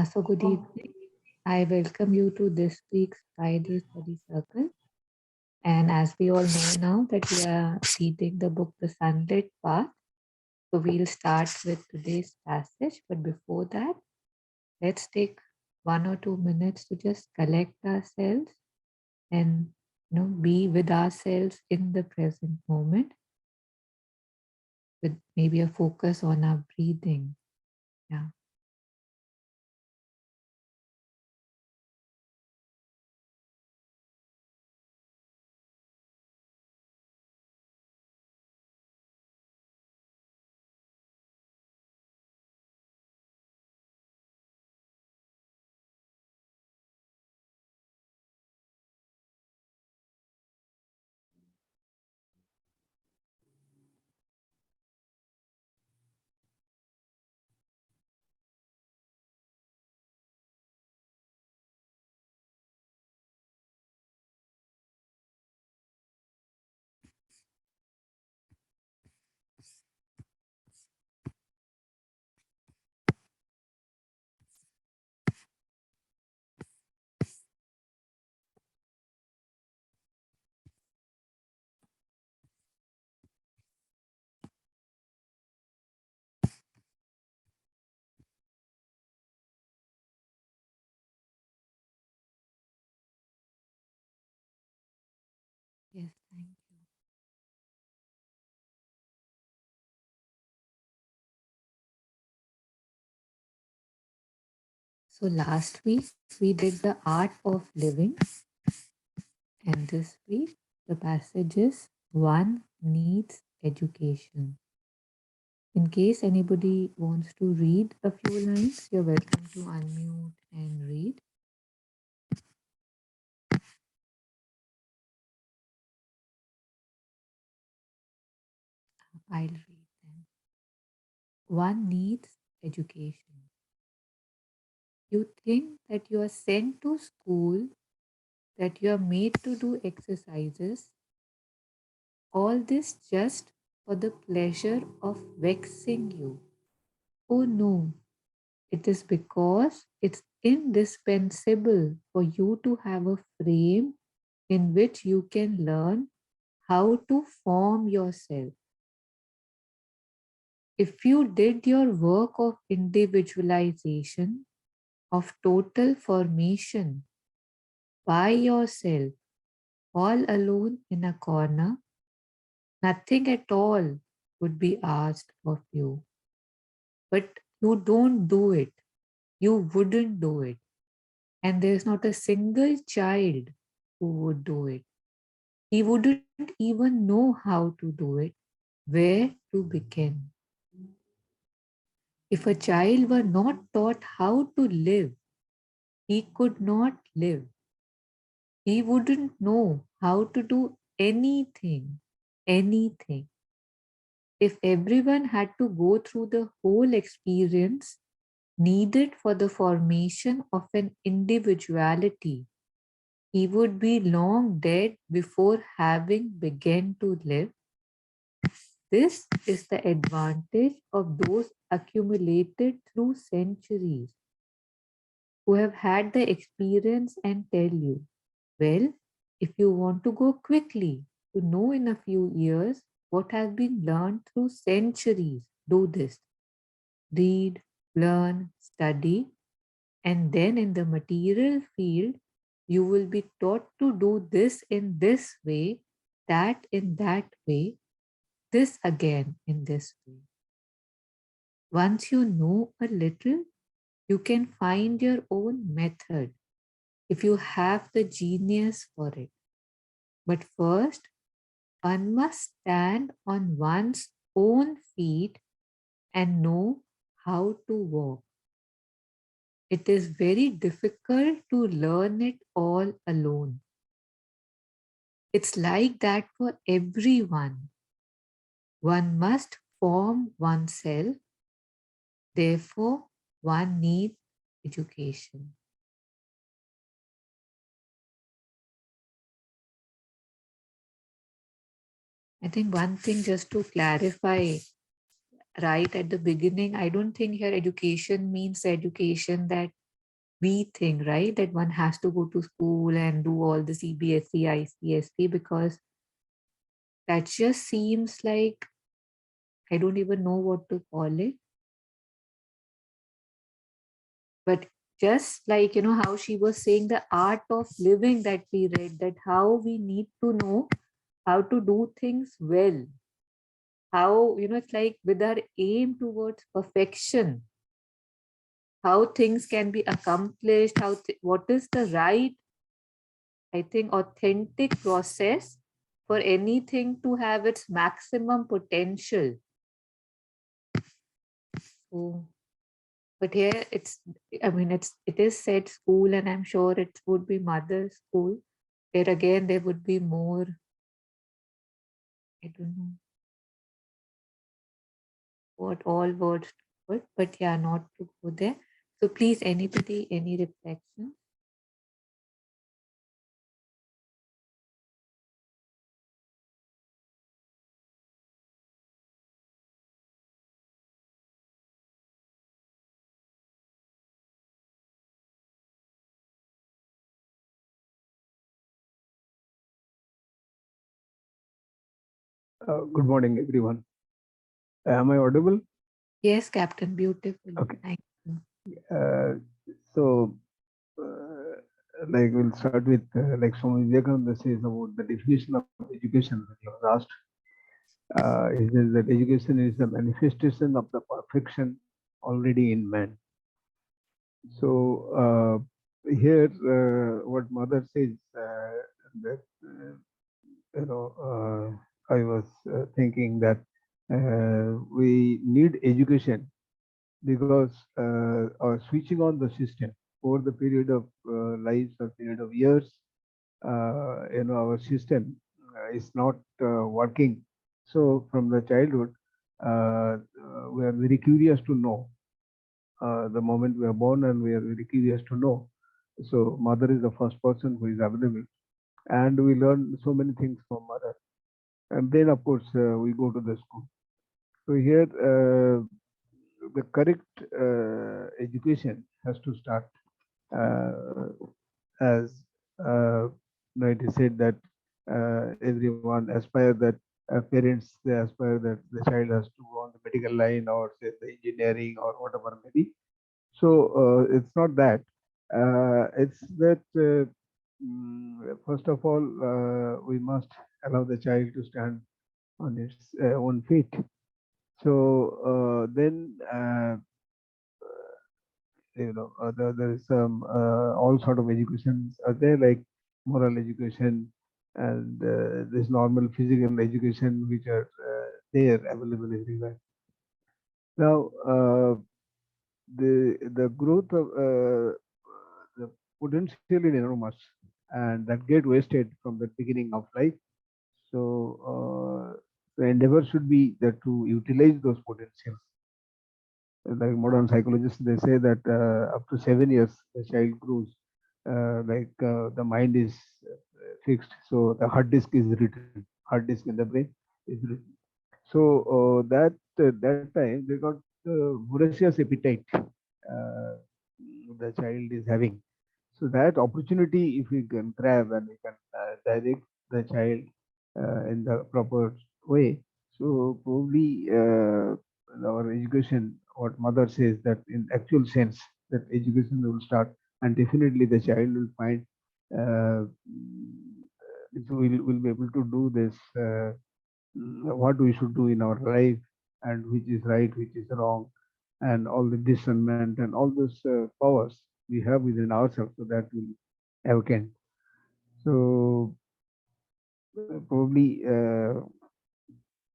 So good evening. I welcome you to this week's Friday Study Circle. And as we all know now that we are reading the book The Sunlit Path, so we'll start with today's passage. But before that, let's take 1 or 2 minutes to just collect ourselves and be with ourselves in the present moment with maybe a focus on our breathing. Yeah. Yes, thank you. So last week we did the art of living, and this week the passage is one needs education. In case anybody wants to read a few lines, you're welcome to unmute and read. I'll read them. One needs education. You think that you are sent to school, that you are made to do exercises, all this just for the pleasure of vexing you. Oh no, it is because it's indispensable for you to have a frame in which you can learn how to form yourself. If you did your work of individualization, of total formation by yourself, all alone in a corner, nothing at all would be asked of you. But you don't do it. You wouldn't do it. And there's not a single child who would do it. He wouldn't even know how to do it, where to begin. If a child were not taught how to live, he could not live. He wouldn't know how to do anything, anything. If everyone had to go through the whole experience needed for the formation of an individuality, he would be long dead before having begun to live. This is the advantage of those accumulated through centuries who have had the experience and tell you, well, if you want to go quickly to know in a few years what has been learned through centuries, do this. Read, learn, study, and then in the material field, you will be taught to do this in this way, that in that way, this again in this way. Once you know a little, you can find your own method if you have the genius for it. But first, one must stand on one's own feet and know how to walk. It is very difficult to learn it all alone. It's like that for everyone. One must form oneself, therefore, one needs education. I think one thing just to clarify right at the beginning, I don't think here education means education that we think, right, that one has to go to school and do all the CBSE, ICSE, because that just seems like, I don't even know what to call it. But just like, how she was saying, the art of living that we read, that how we need to know how to do things well. How, it's like with our aim towards perfection, how things can be accomplished, what is the right, I think, authentic process for anything to have its maximum potential. So, but here it is said school, and I'm sure it would be mother school. There again, there would be more, I don't know what all words to put, but yeah, not to go there. So please, anybody, any reflection? Good morning, everyone. Am I audible? Yes, Captain, beautifully. Okay. Thank you. Uh, so, like, we'll start with like Swami Vivekananda says about the definition of education. When he was asked, he says that education is the manifestation of the perfection already in man. So here, what Mother says that I was thinking that we need education because switching on the system over the period of lives or period of years, our system is not working. So from the childhood, we are very curious to know. The moment we are born, and we are very curious to know. So mother is the first person who is available, and we learn so many things from mother. And then, of course, we go to the school. So here, the correct education has to start uh, as it is said that everyone aspire that parents, they aspire that the child has to go on the medical line, or say the engineering, or whatever may be. So it's not that. It's that first of all, we must allow the child to stand on its own feet. So then there is some all sort of educations are there, like moral education, and this normal physical education, which are there available everywhere. Now the growth of the potential is enormous, and that get wasted from the beginning of life. So the endeavor should be that to utilize those potentials. Like modern psychologists, they say that up to 7 years the child grows, the mind is fixed, so the hard disk is written, hard disk in the brain is written. So that time they got voracious appetite the child is having. So that opportunity, if we can grab and we can direct the child in the proper way, so probably our education, what mother says, that in actual sense, that education will start, and definitely the child will find will be able to do this, what we should do in our life, and which is right, which is wrong, and all the discernment and all those powers we have within ourselves, so that will awaken. So probably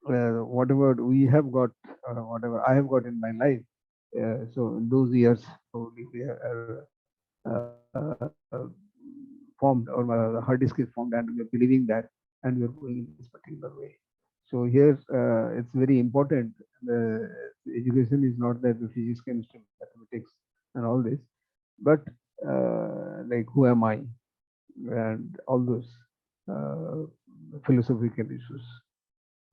whatever we have got, whatever I have got in my life, so in those years, probably we are formed, or the hard disk is formed, and we are believing that, and we are going in this particular way. So here, it's very important. The education is not that the physics, chemistry, mathematics, and all this, but like who am I, and all those uh, philosophical issues.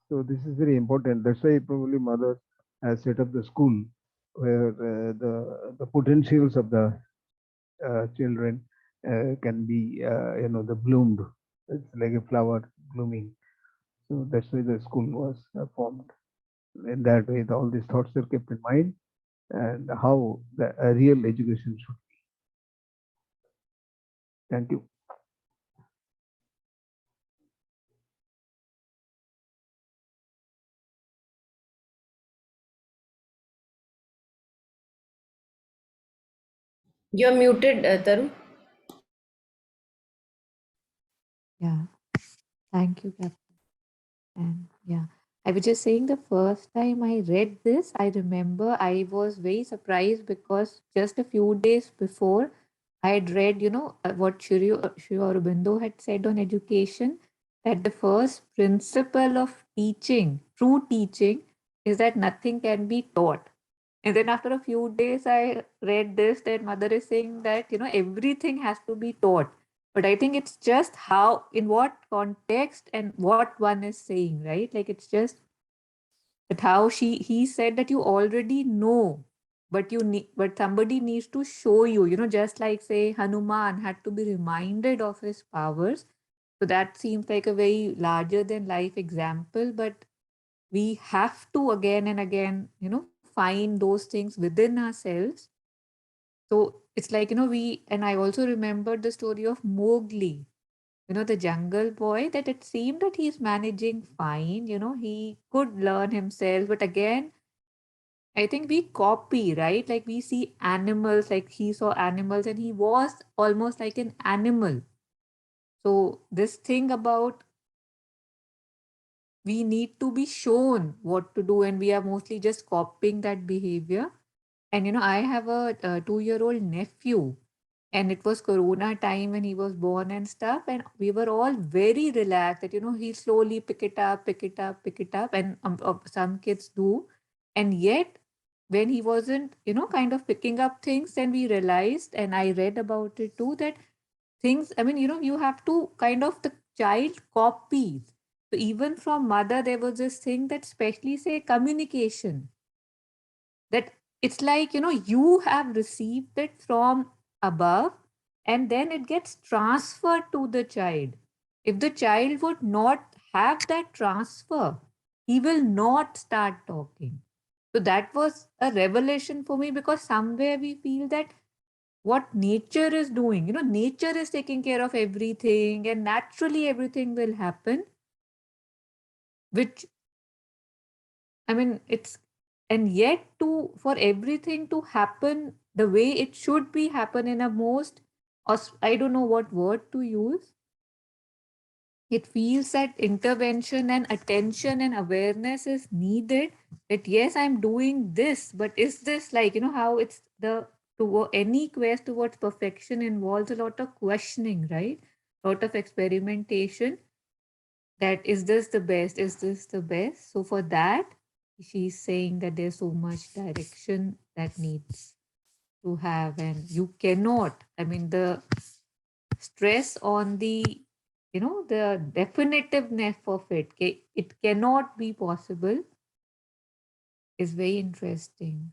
So this is very important. That's why probably mother has set up the school where the potentials of the children can be, the bloomed. It's like a flower blooming. So that's why the school was formed. In that way, all these thoughts are kept in mind, and how the real education should. Thank you. You're muted, Taru. Yeah. Thank you, Captain. And yeah, I was just saying the first time I read this, I remember I was very surprised because just a few days before I had read, what Shri Aurobindo had said on education, that the first principle of teaching, true teaching, is that nothing can be taught. And then after a few days, I read this that mother is saying that, everything has to be taught. But I think it's just how, in what context and what one is saying, right? Like it's just that how he said that you already know, but but somebody needs to show you, just like say Hanuman had to be reminded of his powers. So that seems like a very larger than life example, but we have to again and again, find those things within ourselves. So it's like, and I also remembered the story of Mowgli, the jungle boy, that it seemed that he's managing fine, he could learn himself. But again, I think we copy, right? Like we see animals, like he saw animals and he was almost like an animal. So this thing about we need to be shown what to do and we are mostly just copying that behavior. And I have a 2-year-old nephew, and it was Corona time when he was born and stuff. And we were all very relaxed that he slowly pick it up, pick it up, pick it up, and some kids do. And yet, when he wasn't, kind of picking up things, then we realized, and I read about it too, that things. I mean, you have to kind of the child copies. So even from mother, there was this thing that, especially say communication, that it's like you have received it from above and then it gets transferred to the child. If the child would not have that transfer, he will not start talking. So that was a revelation for me, because somewhere we feel that what nature is doing, nature is taking care of everything and naturally everything will happen, which, I mean, it's, and yet to for everything to happen the way it should be happen in a most, I don't know what word to use. It feels that intervention and attention and awareness is needed. That yes, I'm doing this, but is this like, how it's the to any quest towards perfection involves a lot of questioning, right? A lot of experimentation, that is this the best, is this the best. So for that, she's saying that there's so much direction that needs to have, and you cannot, I mean, the stress on the, the definitiveness of it, it cannot be possible, is very interesting.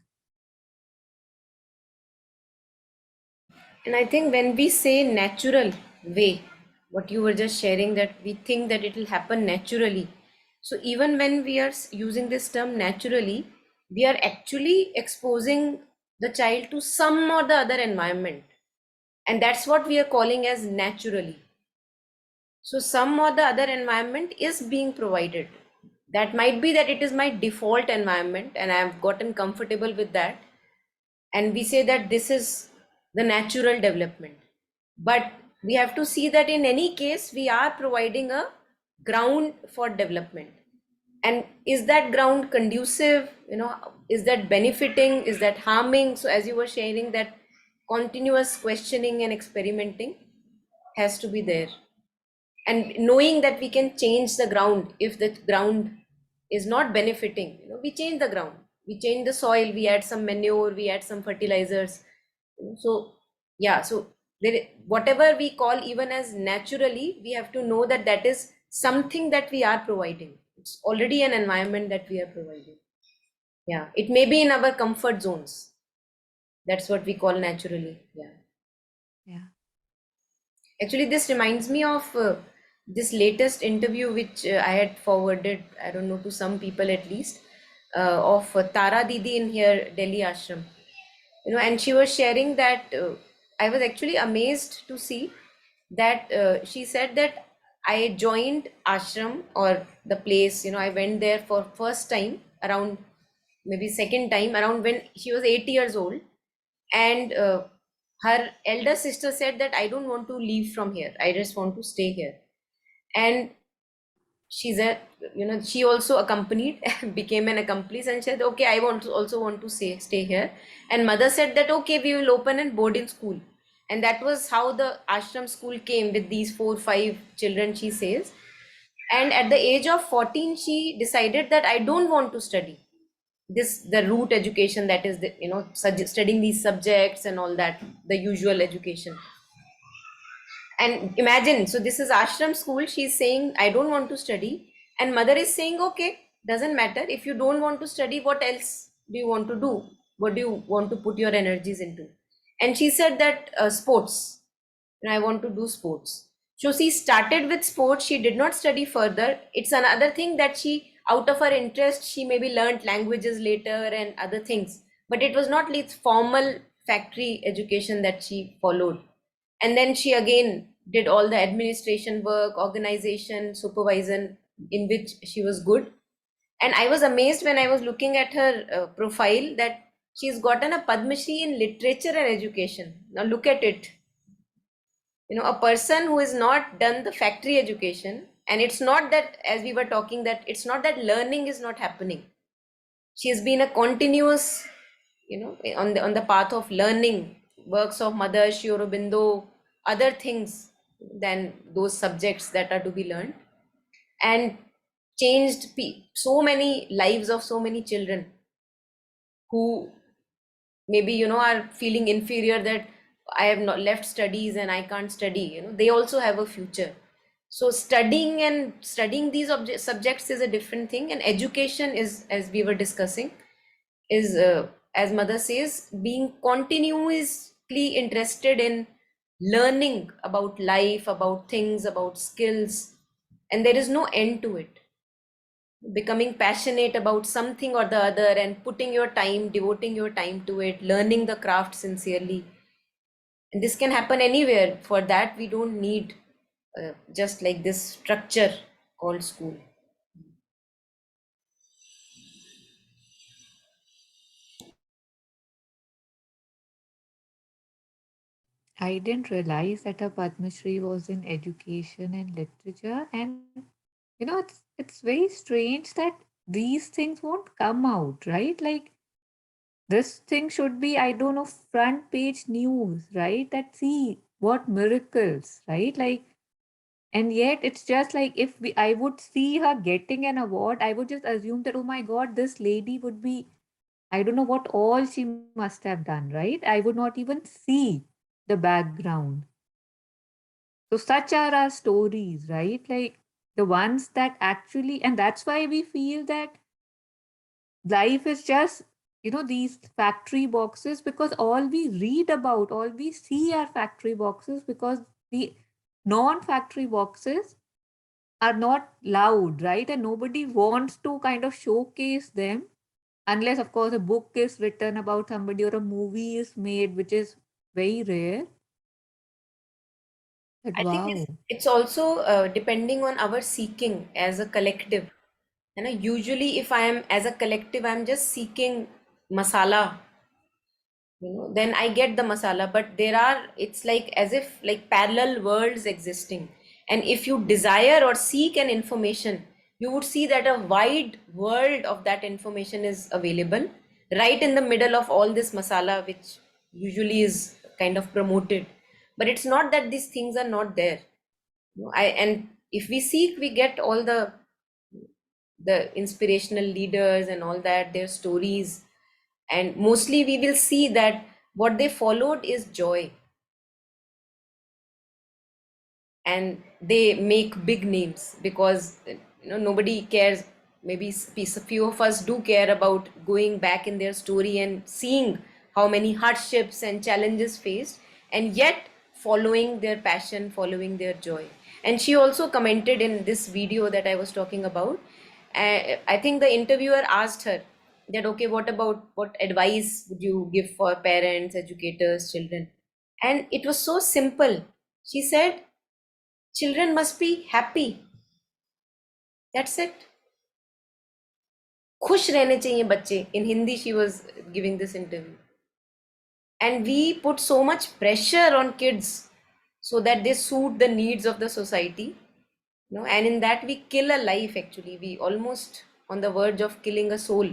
And I think when we say natural way, what you were just sharing, that we think that it will happen naturally. So even when we are using this term naturally, we are actually exposing the child to some or the other environment. And that's what we are calling as naturally. So some or the other environment is being provided. That might be that it is my default environment and I have gotten comfortable with that. And we say that this is the natural development. But we have to see that in any case, we are providing a ground for development. And is that ground conducive? Is that benefiting? Is that harming? So as you were sharing, that continuous questioning and experimenting has to be there, and knowing that we can change the ground if the ground is not benefiting. We change the ground, we change the soil, we add some manure, we add some fertilizers. So yeah, so whatever we call even as naturally, we have to know that that is something that we are providing. It's already an environment that we are providing. Yeah, it may be in our comfort zones. That's what we call naturally. Yeah. Yeah. Actually, this reminds me of this latest interview which I had forwarded, I don't know, to some people at least, of Tara Didi in here, Delhi ashram. And she was sharing that I was actually amazed to see that she said that I joined ashram or the place, I went there for first time around, maybe second time around when she was 8 years old. And her elder sister said that I don't want to leave from here, I just want to stay here. And she said, she also accompanied, became an accomplice, and said, okay, I also want to stay here. And mother said that okay, we will open a boarding school. And that was how the ashram school came, with these 4 5 children, she says. And at the age of 14, she decided that I don't want to study this, the root education, that is the, studying these subjects and all that, the usual education. And imagine, so this is ashram school, she's saying I don't want to study, and mother is saying okay, doesn't matter, if you don't want to study, what else do you want to do, what do you want to put your energies into? And she said that sports, and I want to do sports. So she started with sports, she did not study further. It's another thing that she, out of her interest, she maybe learned languages later and other things, but it was not like formal factory education that she followed. And then she again did all the administration work, organization, supervision, in which she was good. And I was amazed when I was looking at her profile that she's gotten a Padma Shri in literature and education. Now look at it. A person who has not done the factory education, and it's not that, as we were talking, that it's not that learning is not happening. She has been a continuous, on the path of learning works of Mother Shri Aurobindo, other things than those subjects that are to be learned, and changed so many lives of so many children who maybe are feeling inferior, that I have not left studies and I can't study. They also have a future. So studying these subjects is a different thing, and education is, as we were discussing, is as mother says, being continuously interested in learning about life, about things, about skills, and there is no end to it. Becoming passionate about something or the other, and putting your time, devoting your time to it, learning the craft sincerely. And this can happen anywhere. For that we don't need just like this structure called school. I didn't realize that a Padma Shri was in education and literature. And it's very strange that these things won't come out, right? Like this thing should be, I don't know, front page news, right? That see what miracles, right? Like, and yet it's just like if I would see her getting an award, I would just assume that, oh my God, this lady would be, I don't know what all she must have done, right? I would not even see the background. So such are our stories, right? Like the ones that actually, and that's why we feel that life is just, these factory boxes, because all we read about, all we see are factory boxes, because the non-factory boxes are not loud, right? And nobody wants to kind of showcase them, unless, of course, a book is written about somebody or a movie is made, which is very rare. But I think it's wow. it's also depending on our seeking as a collective. Usually if I am as a collective, I'm just seeking masala, then I get the masala. But there are, it's like as if like parallel worlds existing. And if you desire or seek an information, you would see that a wide world of that information is available right in the middle of all this masala, which usually is kind of promoted. But it's not that these things are not there. And if we seek, we get all the inspirational leaders and all that, their stories. And mostly we will see that what they followed is joy, and they make big names because nobody cares. Maybe a few of us do care about going back in their story and seeing how many hardships and challenges faced, and yet following their passion, following their joy. And she also commented in this video that I was talking about. I think the interviewer asked her that, okay, what advice would you give for parents, educators, children? And it was so simple. She said, children must be happy. That's it. खुश रहने चाहिए बच्चे. In Hindi, she was giving this interview. And we put so much pressure on kids so that they suit the needs of the society, and in that we kill a life. Actually, we almost on the verge of killing a soul,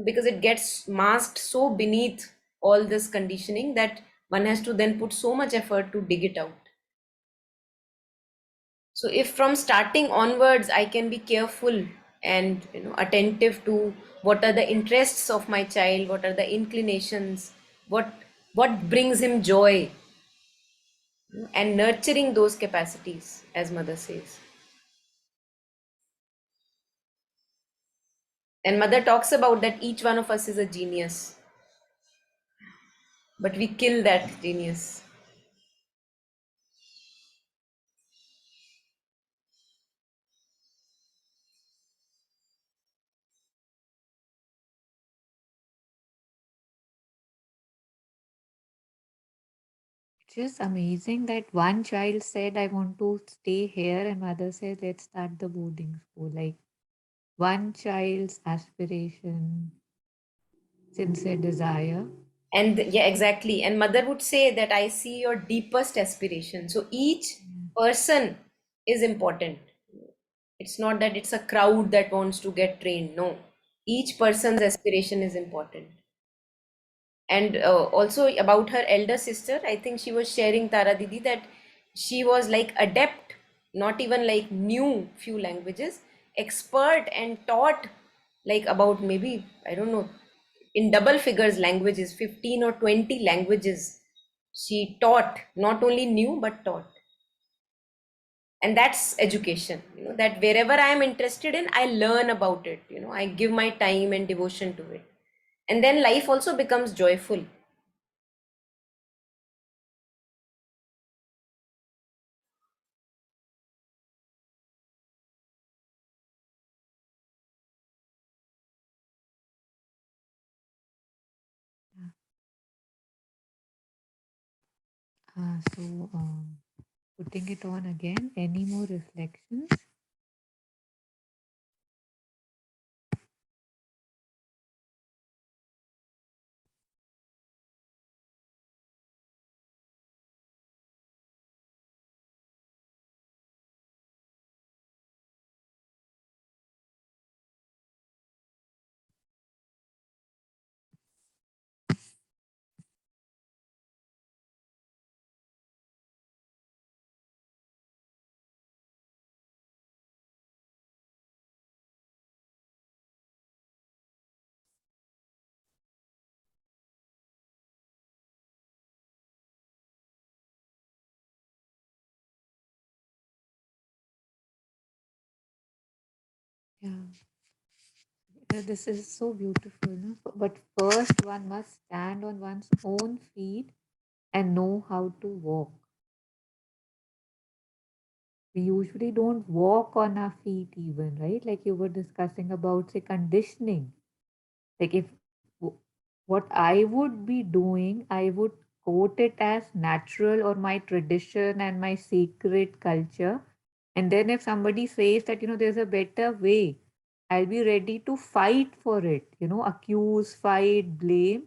because it gets masked so beneath all this conditioning that one has to then put so much effort to dig it out. So if from starting onwards I can be careful and attentive to what are the interests of my child, what are the inclinations, what brings him joy, and nurturing those capacities, as mother says. And mother talks about that each one of us is a genius, but we kill that genius. It's just amazing that one child said, I want to stay here, and mother said, let's start the boarding school. Like one child's aspiration, sincere desire. And yeah, exactly. And mother would say that I see your deepest aspiration. So each person is important. It's not that it's a crowd that wants to get trained. No, each person's aspiration is important. And also about her elder sister, I think she was sharing, Tara Didi, that she was like adept, not even like knew few languages, expert and taught like about maybe, I don't know, in double figures languages, 15 or 20 languages she taught, not only knew but taught. And that's education, that wherever I am interested in, I learn about it, I give my time and devotion to it, and then life also becomes joyful. So, putting it on again, any more reflections? Yeah, this is so beautiful. No? But first, one must stand on one's own feet and know how to walk. We usually don't walk on our feet, even, right? Like you were discussing about, say, conditioning. Like if what I would be doing, I would quote it as natural or my tradition and my sacred culture. And then if somebody says that, there's a better way, I'll be ready to fight for it, accuse, fight, blame,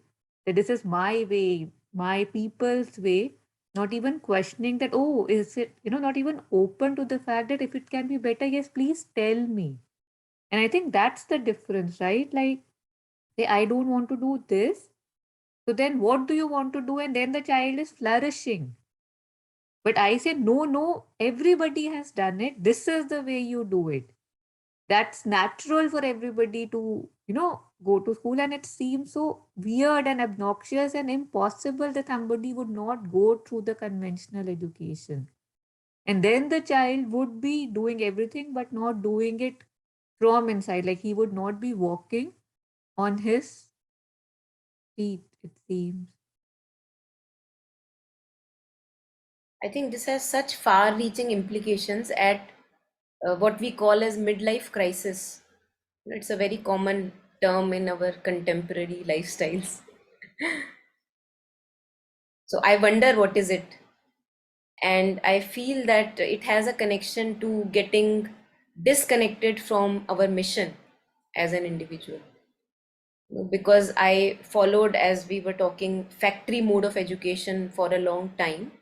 that this is my way, my people's way, not even questioning that, oh, is it, not even open to the fact that if it can be better, yes, please tell me. And I think that's the difference, right? Like, say, I don't want to do this. So then what do you want to do? And then the child is flourishing. But I say, no, no, everybody has done it. This is the way you do it. That's natural for everybody to, go to school. And it seems so weird and obnoxious and impossible that somebody would not go through the conventional education. And then the child would be doing everything but not doing it from inside. Like he would not be walking on his feet, it seems. I think this has such far reaching implications at what we call as midlife crisis. It's a very common term in our contemporary lifestyles. So I wonder what is it? And I feel that it has a connection to getting disconnected from our mission as an individual. Because I followed, as we were talking, factory mode of education for a long time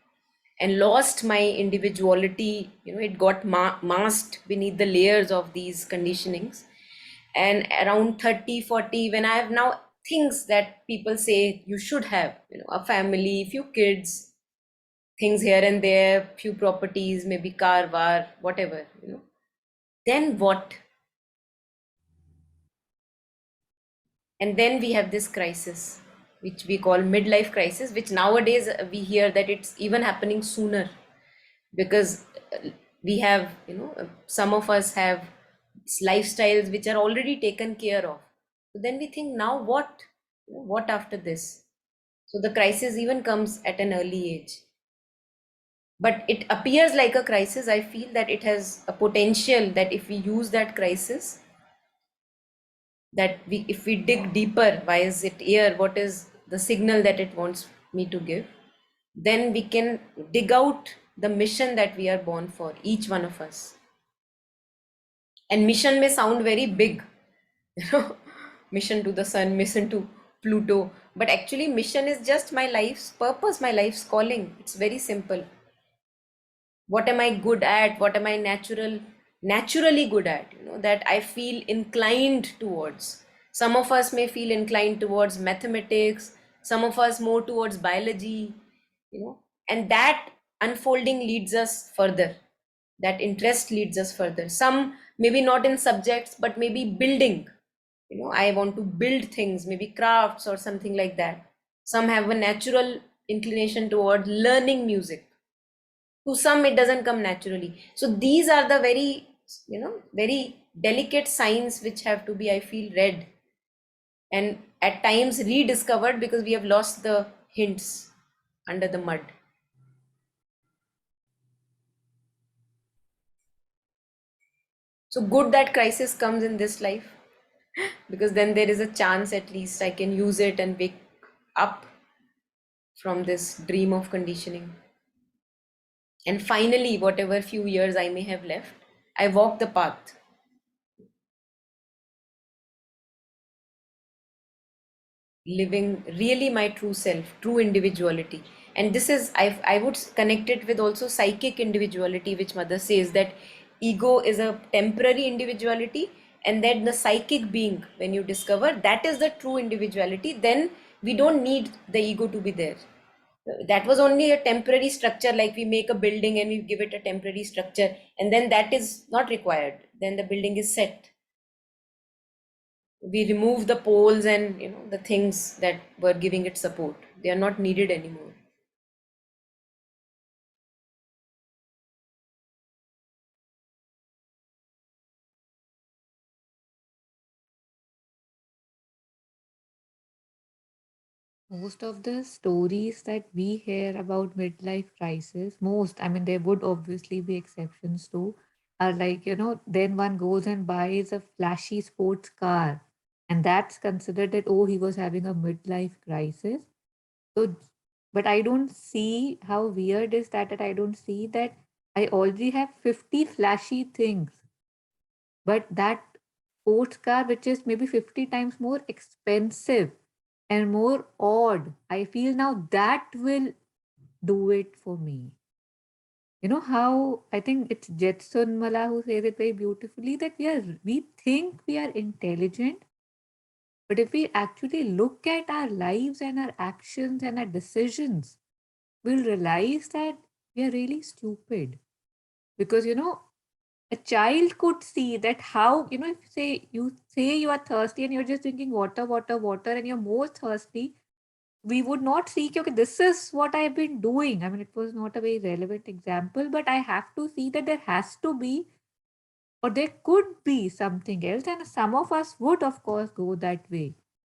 and lost my individuality. It got masked beneath the layers of these conditionings. And around 30, 40, when I have now things that people say you should have, a family, few kids, things here and there, few properties, maybe car, var, whatever, then what? And then we have this crisis, which we call midlife crisis, which nowadays we hear that it's even happening sooner, because we have, some of us have lifestyles which are already taken care of. So then we think, now what? What after this? So the crisis even comes at an early age. But it appears like a crisis. I feel that it has a potential that if we use that crisis, that we if we dig deeper, why is it here, what is the signal that it wants me to give, then we can dig out the mission that we are born for, each one of us. And mission may sound very big, you know mission to the sun, mission to Pluto, but actually mission is just my life's purpose, my life's calling. It's very simple. What am I good at? What am I naturally good at, that I feel inclined towards? Some of us may feel inclined towards mathematics, some of us more towards biology, and that unfolding leads us further. That interest leads us further. Some maybe not in subjects, but maybe building. I want to build things, maybe crafts or something like that. Some have a natural inclination toward learning music. To some it doesn't come naturally. So these are the very delicate signs which have to be, I feel, read and at times rediscovered, because we have lost the hints under the mud. So good that crisis comes in this life, because then there is a chance at least I can use it and wake up from this dream of conditioning. And finally, whatever few years I may have left, I walk the path, living really my true self, true individuality. And this is, I would connect it with also psychic individuality, which Mother says that ego is a temporary individuality, and then the psychic being, when you discover that is the true individuality, then we don't need the ego to be there. That was only a temporary structure, like we make a building and we give it a temporary structure, and then that is not required, then the building is set. We remove the poles and the things that were giving it support, they are not needed anymore. Most of the stories that we hear about midlife crisis, most, I mean, there would obviously be exceptions too, are like, then one goes and buys a flashy sports car. And that's considered that, oh, he was having a midlife crisis. So, but I don't see how weird is that I don't see that I already have 50 flashy things. But that sports car, which is maybe 50 times more expensive and more odd, I feel now that will do it for me. You know how I think it's Jetson Mala who says it very beautifully that we think we are intelligent, but if we actually look at our lives and our actions and our decisions, we'll realize that we are really stupid. Because a child could see that how, if you say you are thirsty and you're just drinking water, water, water, and you're more thirsty, we would not see, okay, this is what I've been doing. I mean, it was not a very relevant example, but I have to see that there has to be, or there could be something else. And some of us would, of course, go that way.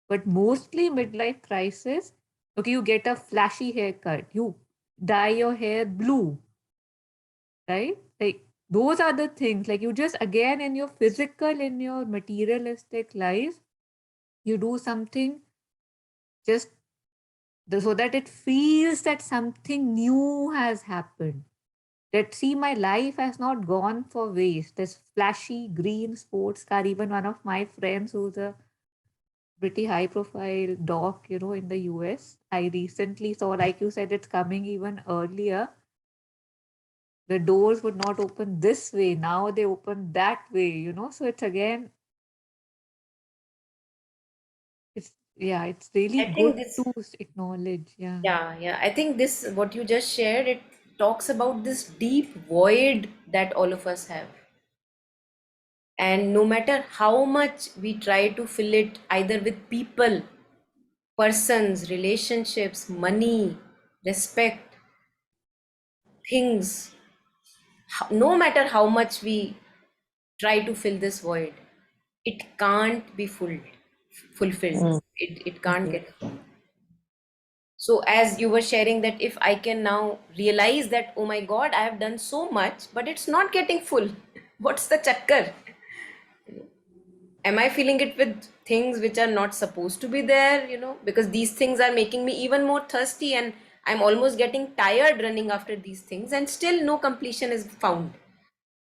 But mostly midlife crisis, okay, you get a flashy haircut. dye your hair blue, right? Like those are the things. Like you just again in your physical, in your materialistic life, you do something just so that it feels that something new has happened. That see, my life has not gone for waste. This flashy green sports car, even one of my friends who's a pretty high profile doc, in the US, I recently saw, like you said, it's coming even earlier. The doors would not open this way. Now they open that way. So it's again, it's really I good think this, to acknowledge. Yeah. yeah, I think this, what you just shared, it talks about this deep void that all of us have. And no matter how much we try to fill it, either with people, persons, relationships, money, respect, things, no matter how much we try to fill this void, it can't be fulfilled. Mm. It can't get full. So as you were sharing that, if I can now realize that, oh my God, I have done so much, but it's not getting full. What's the chakkar? Am I filling it with things which are not supposed to be there? Because these things are making me even more thirsty, and I'm almost getting tired running after these things, and still no completion is found.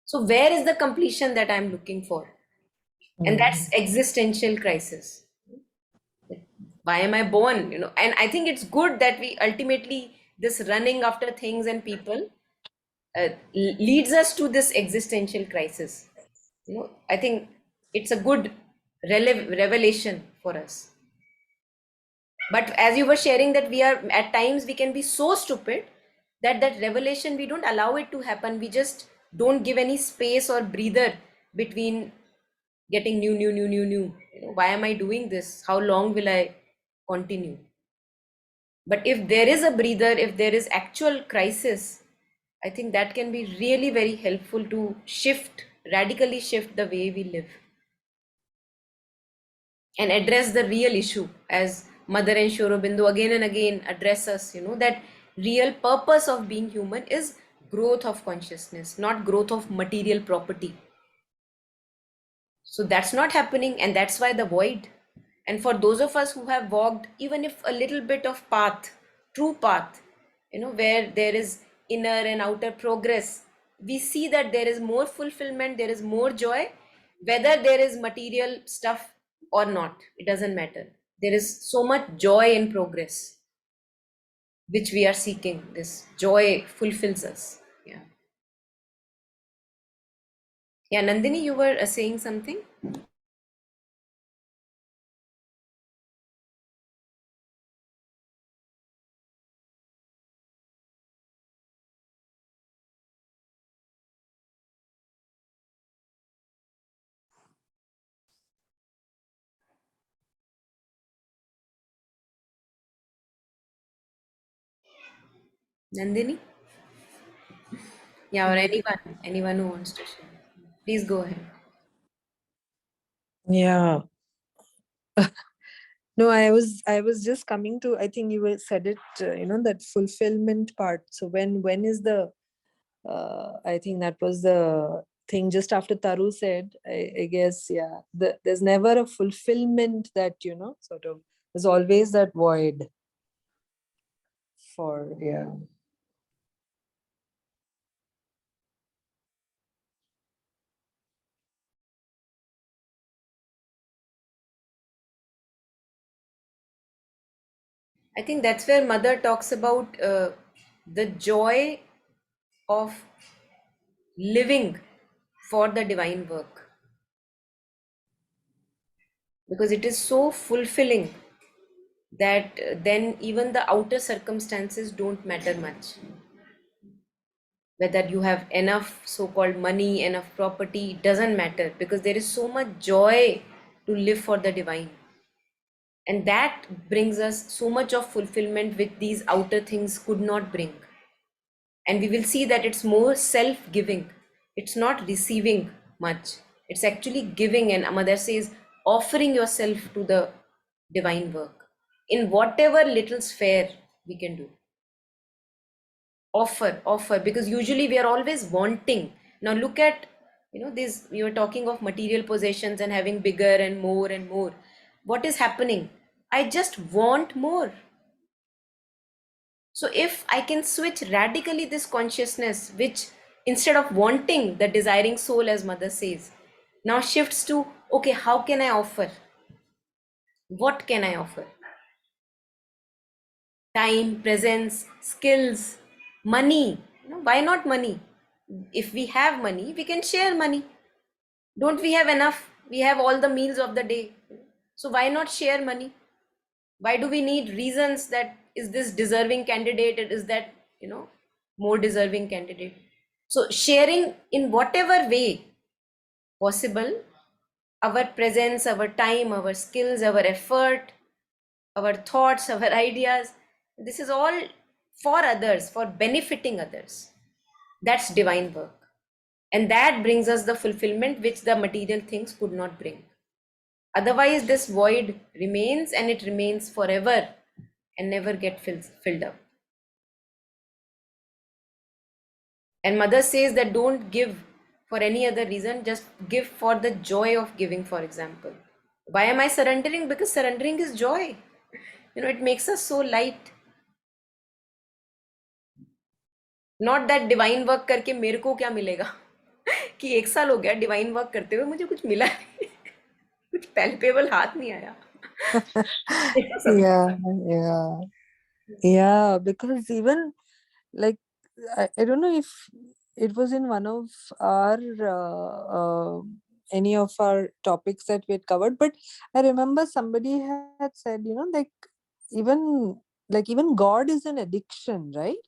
So where is the completion that I'm looking for? And that's Mm. existential crisis. Why am I born? And I think it's good that we ultimately, this running after things and people leads us to this existential crisis. I think it's a good revelation for us. But as you were sharing that, we are at times, we can be so stupid that that revelation, we don't allow it to happen. We just don't give any space or breather between getting new. Why am I doing this? How long will I continue? But if there is a breather, if there is actual crisis, I think that can be really very helpful to radically shift the way we live and address the real issue, as Mother and Sri Aurobindo again and again address us, that real purpose of being human is growth of consciousness, not growth of material property. So that's not happening, and that's why the void. And for those of us who have walked even if a little bit of path, true path, where there is inner and outer progress, we see that there is more fulfillment, there is more joy, whether there is material stuff or not, it doesn't matter. There is so much joy in progress which we are seeking. This joy fulfills us. Yeah. Yeah, Nandini, you were saying something. Nandini? Yeah, or Mm. anyone who wants to share. Please go ahead. Yeah. No, I was just coming to, I think you said it, that fulfillment part. So when is the, I think that was the thing just after Taru said, I guess, yeah, there's never a fulfillment that, sort of, there's always that void for, yeah. I think that's where Mother talks about the joy of living for the divine work, because it is so fulfilling that then even the outer circumstances don't matter much. Whether you have enough so-called money, enough property, it doesn't matter, because there is so much joy to live for the divine. And that brings us so much of fulfillment which these outer things could not bring. And we will see that it's more self-giving. It's not receiving much. It's actually giving. And Mother says, offering yourself to the divine work in whatever little sphere we can do. Offer, because usually we are always wanting. Now look at, this, you were talking of material possessions and having bigger and more and more. What is happening? I just want more. So if I can switch radically this consciousness, which instead of wanting, the desiring soul, as mother says, now shifts to, okay, how can I offer? What can I offer? Time, presence, skills, money. Why not money? If we have money, we can share money. Don't we have enough? We have all the meals of the day. So why not share money? Why do we need reasons that is this deserving candidate? Is that, more deserving candidate? So sharing in whatever way possible, our presence, our time, our skills, our effort, our thoughts, our ideas, this is all for others, for benefiting others. That's divine work. And that brings us the fulfillment which the material things could not bring. Otherwise, this void remains, and it remains forever and never get filled up. And mother says that don't give for any other reason, just give for the joy of giving, for example. Why am I surrendering? Because surrendering is joy. It makes us so light. Not that divine work करके मेरे को क्या मिलेगा कि 1 साल हो गया divine work करते हुए, मुझे कुछ मिला नहीं कुछ पैल्पेबल हाथ नहीं आया Yeah, yeah, yeah. Because even like I don't know if it was in one of our any of our topics that we had covered, but I remember somebody had said, even even God is an addiction, right?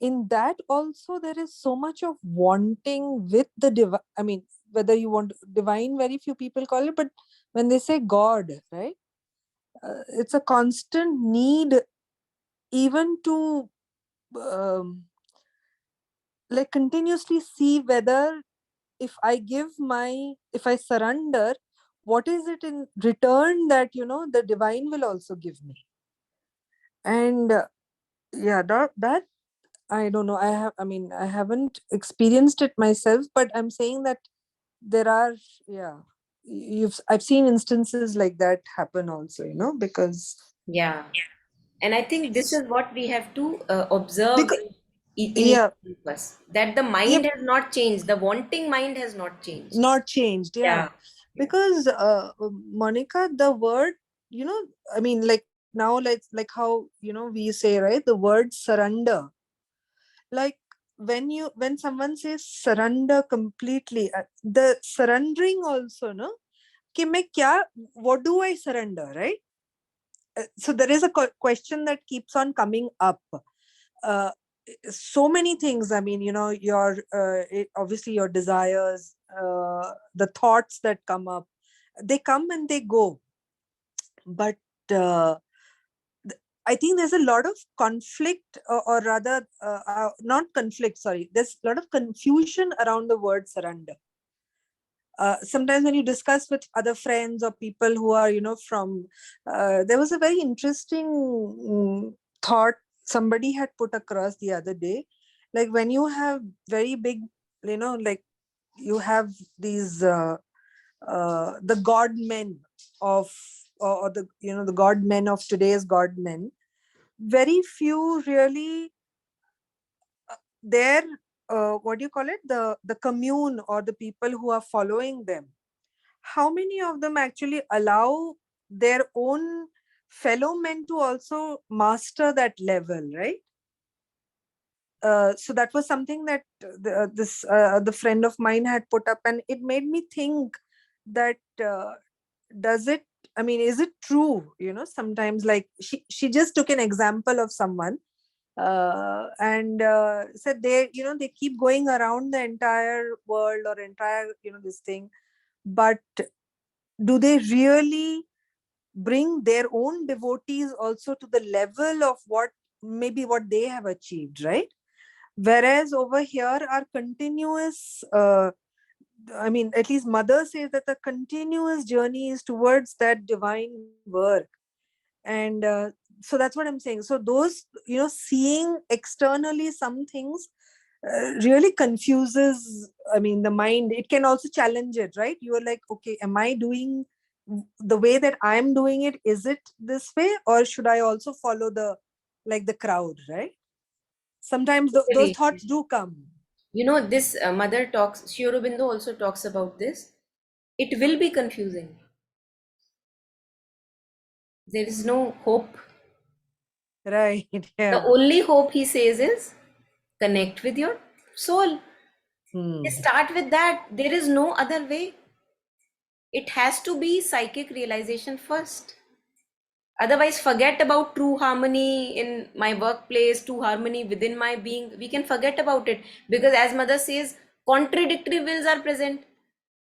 In that also there is so much of wanting with the divine. I mean, whether you want divine, very few people call it, but when they say God, right, it's a constant need even to continuously see whether if I surrender, what is it in return that the divine will also give me. And yeah, that I don't know. I haven't experienced it myself, but I'm saying that there are, yeah, I've seen instances like that happen also, because yeah, and I think this is what we have to observe because in each yeah, of us, that the yeah, mind has not changed, the wanting mind has not changed. not changed, Yeah, yeah. yeah, Because Monica, the word, now like how we say, right, the word surrender, like when someone says surrender completely, the surrendering also, no, कि मैं क्या, what do I surrender, right? So there is a question that keeps on coming up. uh, so many things. I mean, your obviously your desires, the thoughts that come up, they come and they go. But uh, I think there's a lot of conflict, or rather, not conflict, sorry. There's a lot of confusion around the word surrender. Sometimes when you discuss with other friends or people who are, from, there was a very interesting thought somebody had put across the other day. Like when you have very big, like you have these, the god men of, or the, the god men of today's god men, very few really, their, what do you call it, the commune or the people who are following them, how many of them actually allow their own fellow men to also master that level, right? So that was something that the friend of mine had put up, and it made me think that, does it, I mean, is it true, sometimes, like she just took an example of someone, and said they keep going around the entire world or entire, this thing, but do they really bring their own devotees also to the level of what they have achieved, right? Whereas over here our continuous, I mean, at least mother says that the continuous journey is towards that divine work. And so that's what I'm saying. So those, seeing externally some things really confuses, I mean, the mind. It can also challenge it, right? You are like, okay, am I doing the way that I'm doing it? Is it this way, or should I also follow the crowd, right? Sometimes those Totally. thoughts do come. This mother talks, Sri Aurobindo also talks about this. It will be confusing. There is no hope. Right. The Yeah. only hope, he says, is connect with your soul. Hmm. Start with that. There is no other way. It has to be psychic realization first. Otherwise, forget about true harmony in my workplace, true harmony within my being. We can forget about it, because, as mother says, contradictory wills are present.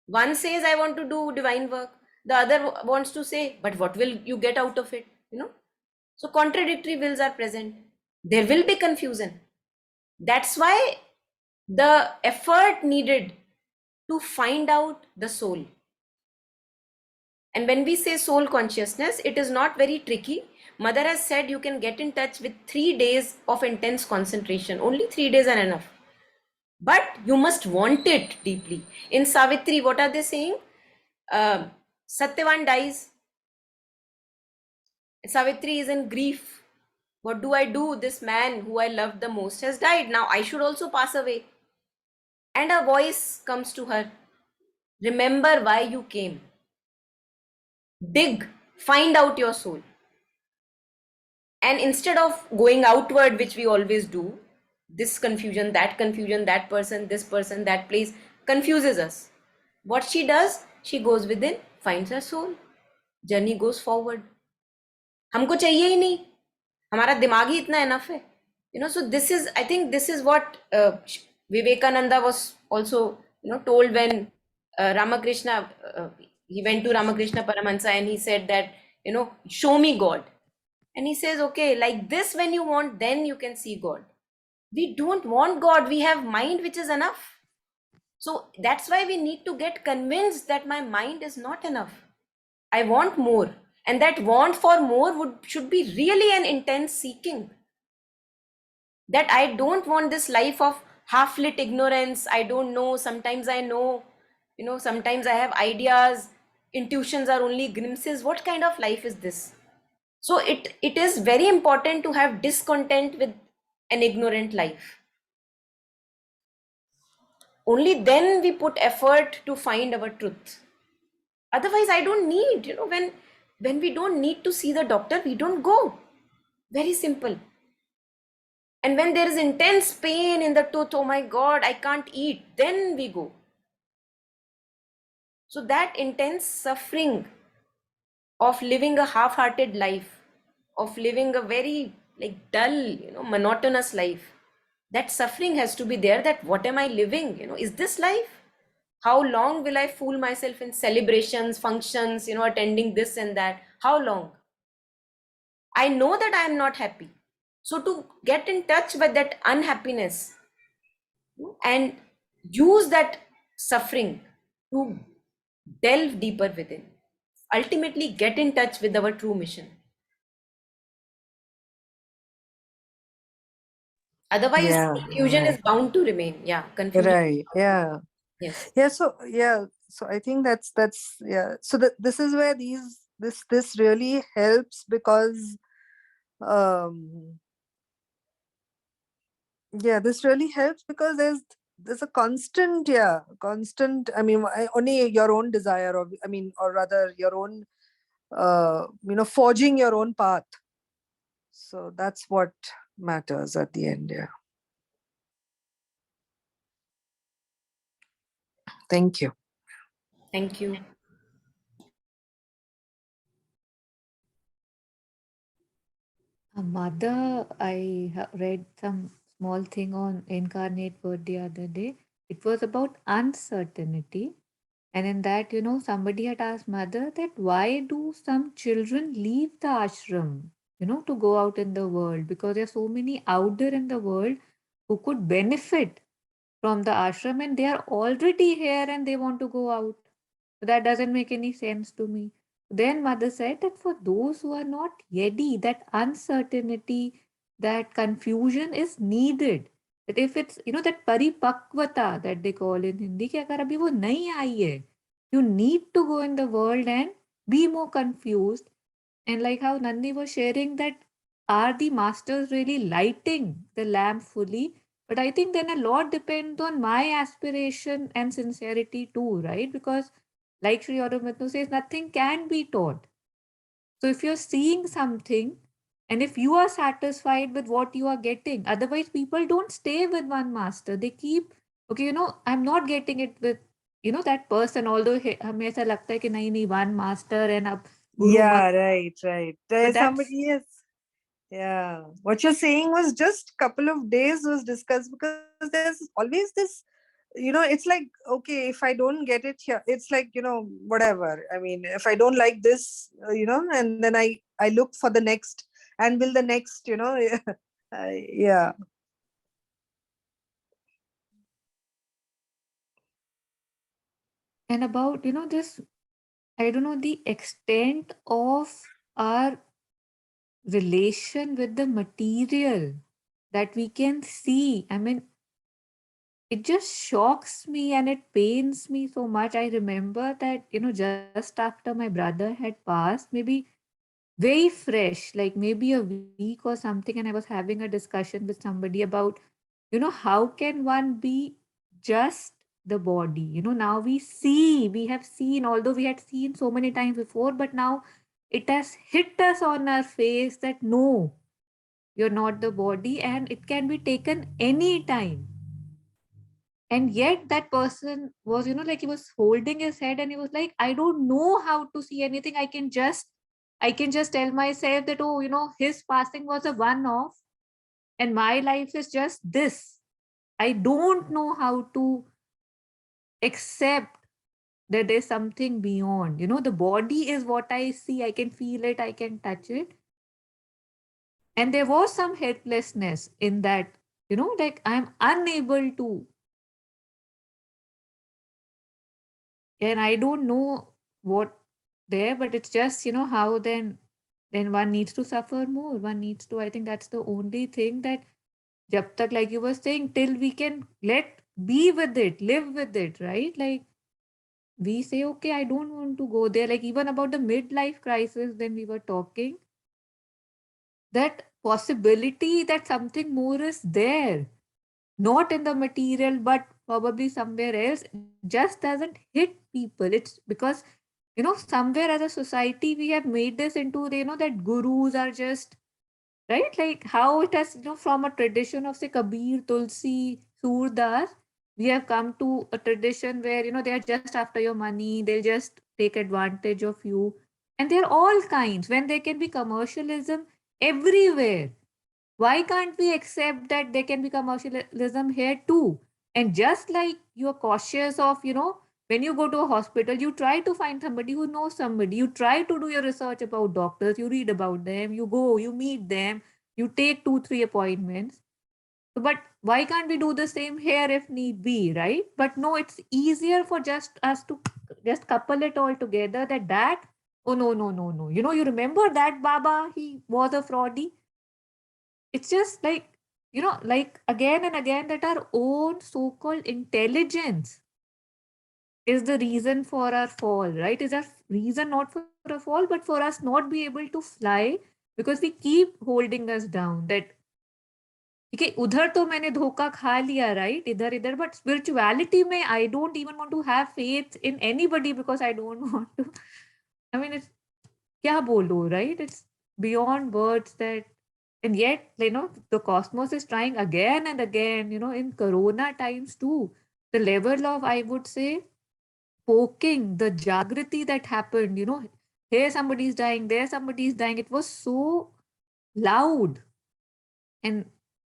One says, I want to do divine work. The other wants to say, but what will you get out of it? So contradictory wills are present. There will be confusion. That's why the effort needed to find out the soul. And when we say soul consciousness, it is not very tricky. Mother has said you can get in touch with 3 days of intense concentration. Only 3 days are enough. But you must want it deeply. In Savitri, what are they saying? Uh, Satyavan dies. Savitri is in grief. What do I do? This man who I loved the most has died. Now I should also pass away. And a voice comes to her. Remember why you came. Dig. Find out your soul. And instead of going outward, which we always do, this confusion, that person, that place confuses us. What she does, she goes within, finds her soul. Journey goes forward. हमको चाहिए ही नहीं, हमारा दिमाग ही इतना enough है. So this is, I think this is what Vivekananda was also, told when Ramakrishna, he went to Ramakrishna Paramahansa and he said that, show me God. And he says, okay, like this, when you want, then you can see God. We don't want God. We have mind, which is enough. So that's why we need to get convinced that my mind is not enough. I want more. And that want for more should be really an intense seeking. That I don't want this life of half-lit ignorance. I don't know. Sometimes I know, sometimes I have ideas. Intuitions are only glimpses. What kind of life is this? So it is very important to have discontent with an ignorant life. Only then we put effort to find our truth. Otherwise, I don't need, when we don't need to see the doctor, we don't go. Very simple. And when there is intense pain in the tooth, oh my God, I can't eat, then we go. So that intense suffering of living a half-hearted life, of living a very dull, monotonous life, that suffering has to be there. That what am I living? Is this life? How long will I fool myself in celebrations, functions, attending this and that? How long? I know that I am not happy. So to get in touch with that unhappiness and use that suffering to delve deeper within, ultimately get in touch with our true mission. Otherwise, Yeah. confusion is Right. bound to remain. Yeah, confusion. Right. Yeah. Yes. Yeah. So yeah. So I think that's yeah. So this is where this really helps, because um yeah, this really helps because there's a constant, I mean, only your own desire, or I mean, or rather your own forging your own path. So that's what matters at the end. Yeah. Thank you. Thank you. A mother, I read some small thing on Incarnate Word the other day. It was about uncertainty. And in that, somebody had asked mother that why do some children leave the ashram, to go out in the world? Because there are so many out there in the world who could benefit from the ashram and they are already here and they want to go out. So that doesn't make any sense to me. Then mother said that for those who are not ready, that uncertainty, that confusion is needed. That if it's, that paripakvata that they call in Hindi, कि अगर अभी वो नहीं आई है, you need to go in the world and be more confused. And like how Nandi was sharing that, are the masters really lighting the lamp fully? But I think then a lot depends on my aspiration and sincerity too, right? Because like Sri Aurobindo says, nothing can be taught. So if you're seeing something and if you are satisfied with what you are getting, otherwise people don't stay with one master. They keep, okay, I'm not getting it with, that person, although हमें ऐसा लगता है कि नहीं नहीं one master and अब guru ma. Yeah, right, right. But There's that's, somebody, yes. Yeah. What you're saying was just couple of days was discussed, because there's always this, it's like, okay, if I don't get it here, it's like, whatever. I mean, if I don't like this, and then I look for the next, and will the next, yeah. and about, this, I don't know, the extent of our relation with the material that we can see. I mean, it just shocks me and it pains me so much. I remember that, just after my brother had passed, maybe very fresh, like maybe a week or something, and I was having a discussion with somebody about, how can one be just the body? Now we have seen, although we had seen so many times before, but now it has hit us on our face that no, you're not the body and it can be taken anytime. And yet that person was, like he was holding his head and he was like, I don't know how to see anything. I can just tell myself that, oh, his passing was a one off and my life is just this. I don't know how to accept that there's something beyond. The body is what I see. I can feel it, I can touch it. And there was some helplessness in that, like I'm unable to, and I don't know what there, but it's just, how then one needs to suffer more. One needs to, I think that's the only thing that jab tak, like you were saying, till we can let be with it, live with it, right? Like we say, okay, I don't want to go there. Like even about the midlife crisis, when we were talking, that possibility that something more is there, not in the material, but probably somewhere else, just doesn't hit people. It's because, somewhere as a society, we have made this into, that gurus are just, right? Like how it has, from a tradition of, say, Kabir, Tulsi, Surdas, we have come to a tradition where, they are just after your money, they'll just take advantage of you. And they're all kinds when there can be commercialism everywhere. Why can't we accept that there can be commercialism here too? And just like you're cautious of, when you go to a hospital, you try to find somebody who knows somebody. You try to do your research about doctors, you read about them, you go, you meet them, you take 2, 3 appointments. But why can't we do the same here if need be, right? But no, it's easier for just us to just couple it all together that, oh no, no, no, no. You remember that Baba, he was a fraudie. It's just like, like again and again, that our own so-called intelligence is the reason for our fall, right? Is our reason not for a fall, but for us not be able to fly, because we keep holding us down. That ठीक है, उधर तो मैंने धोखा खा लिया, right, इधर इधर, बट स्पिरिचुअलिटी में I don't even want to have faith in anybody because I don't want to, I mean it's, क्या बोलो, right? It's beyond words that, and yet, the cosmos is trying again and again, in Corona times too. The level of, I would say, poking, the jagrati that happened, here somebody's dying, there somebody's dying. It was so loud and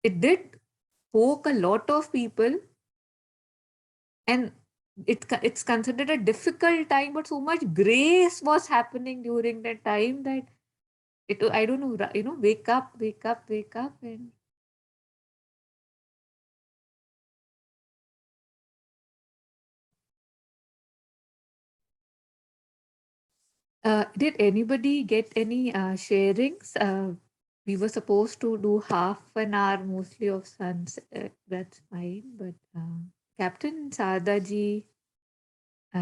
it did poke a lot of people, and it's considered a difficult time, but so much grace was happening during that time that it, I don't know, wake up, wake up, wake up. And Did anybody get any sharings? We were supposed to do half an hour mostly of suns. That's fine. But Captain Sadaji,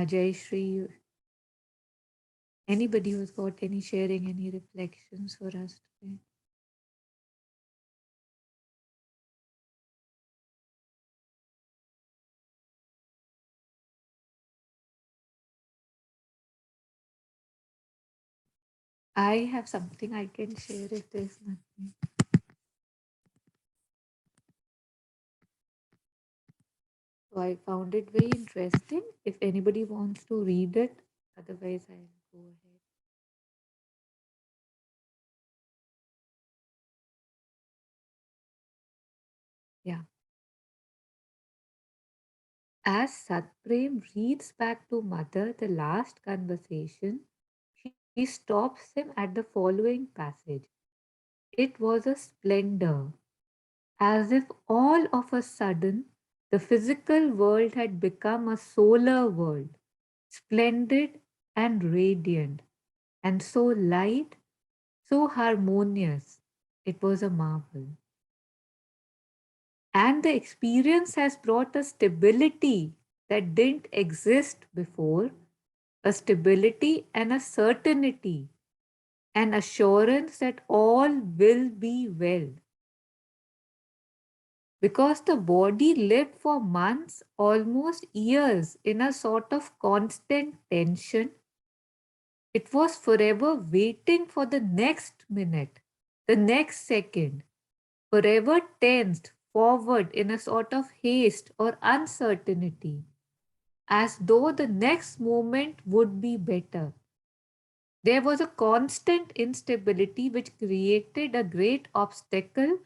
Jay Shri, anybody who's got any sharing, any reflections for us today? I have something I can share if there's nothing. So I found it very interesting. If anybody wants to read it, otherwise I'll go ahead. Yeah. As Satprem reads back to Mother the last conversation, he stops him at the following passage. It was a splendor, as if all of a sudden the physical world had become a solar world, splendid and radiant, and so light, so harmonious. It was a marvel. And the experience has brought a stability that didn't exist before, a stability and a certainty, an assurance that all will be well. Because the body lived for months, almost years, in a sort of constant tension, it was forever waiting for the next minute, the next second, forever tensed forward in a sort of haste or uncertainty, as though the next moment would be better. There was a constant instability which created a great obstacle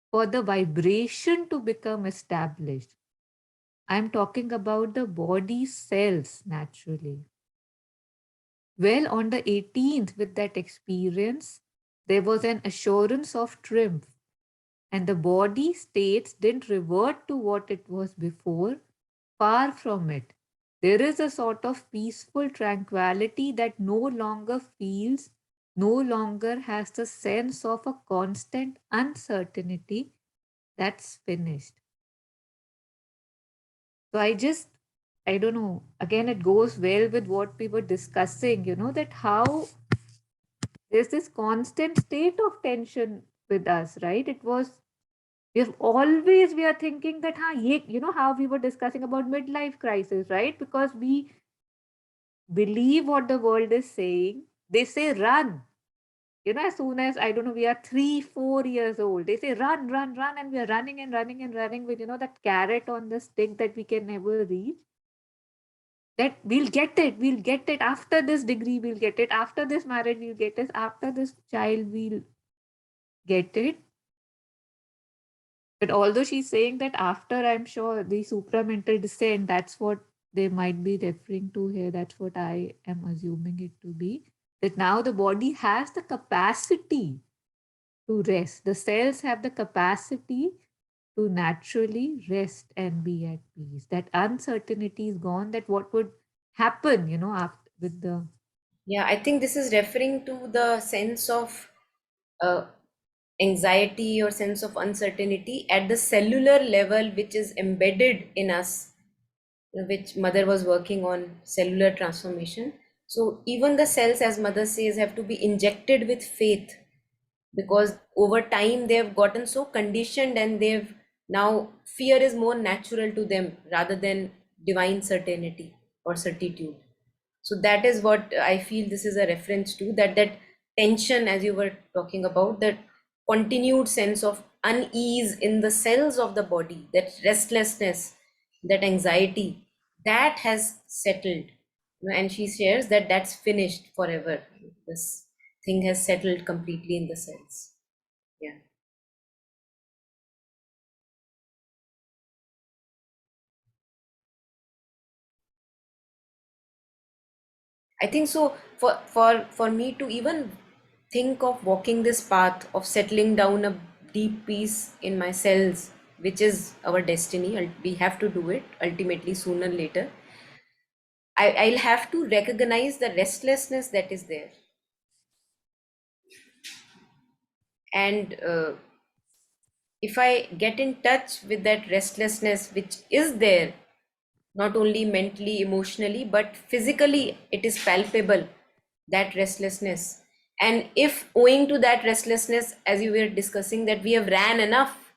for the vibration to become established. I'm talking about the body cells naturally. Well, on the 18th, with that experience, there was an assurance of triumph, and the body states didn't revert to what it was before. Far from it. There is a sort of peaceful tranquility that no longer feels, no longer has the sense of a constant uncertainty that's finished. So I don't know, again, it goes well with what we were discussing, that how there's this constant state of tension with us, right? We are thinking that, how we were discussing about midlife crisis, right? Because we believe what the world is saying. They say run. As soon as, I don't know, we are 3, 4 years old, they say run, run, run, and we are running and running and running with, that carrot on the stick that we can never reach. That we'll get it after this degree, we'll get it after this marriage, we'll get it after this child, we'll get it. But although she's saying that after, I'm sure the supramental descent, that's what they might be referring to here. That's what I am assuming it to be. That now the body has the capacity to rest. The cells have the capacity to naturally rest and be at peace. That uncertainty is gone. That what would happen, after with the Yeah, I think this is referring to the sense of uh, anxiety or sense of uncertainty at the cellular level, which is embedded in us, which mother was working on cellular transformation. So even the cells, as mother says, have to be injected with faith, because over time they've gotten so conditioned, and they've now fear is more natural to them rather than divine certainty or certitude. So that is what I feel this is a reference to, that tension, as you were talking about, that continued sense of unease in the cells of the body, that restlessness, that anxiety, that has settled. And she shares that that's finished forever. This thing has settled completely in the cells. Yeah. I think so. For me to even think of walking this path of settling down a deep peace in my cells, which is our destiny, we have to do it ultimately sooner or later. I'll have to recognize the restlessness that is there. And if I get in touch with that restlessness which is there, not only mentally, emotionally, but physically, it is palpable, that restlessness. And if owing to that restlessness, as you were discussing, that we have ran enough,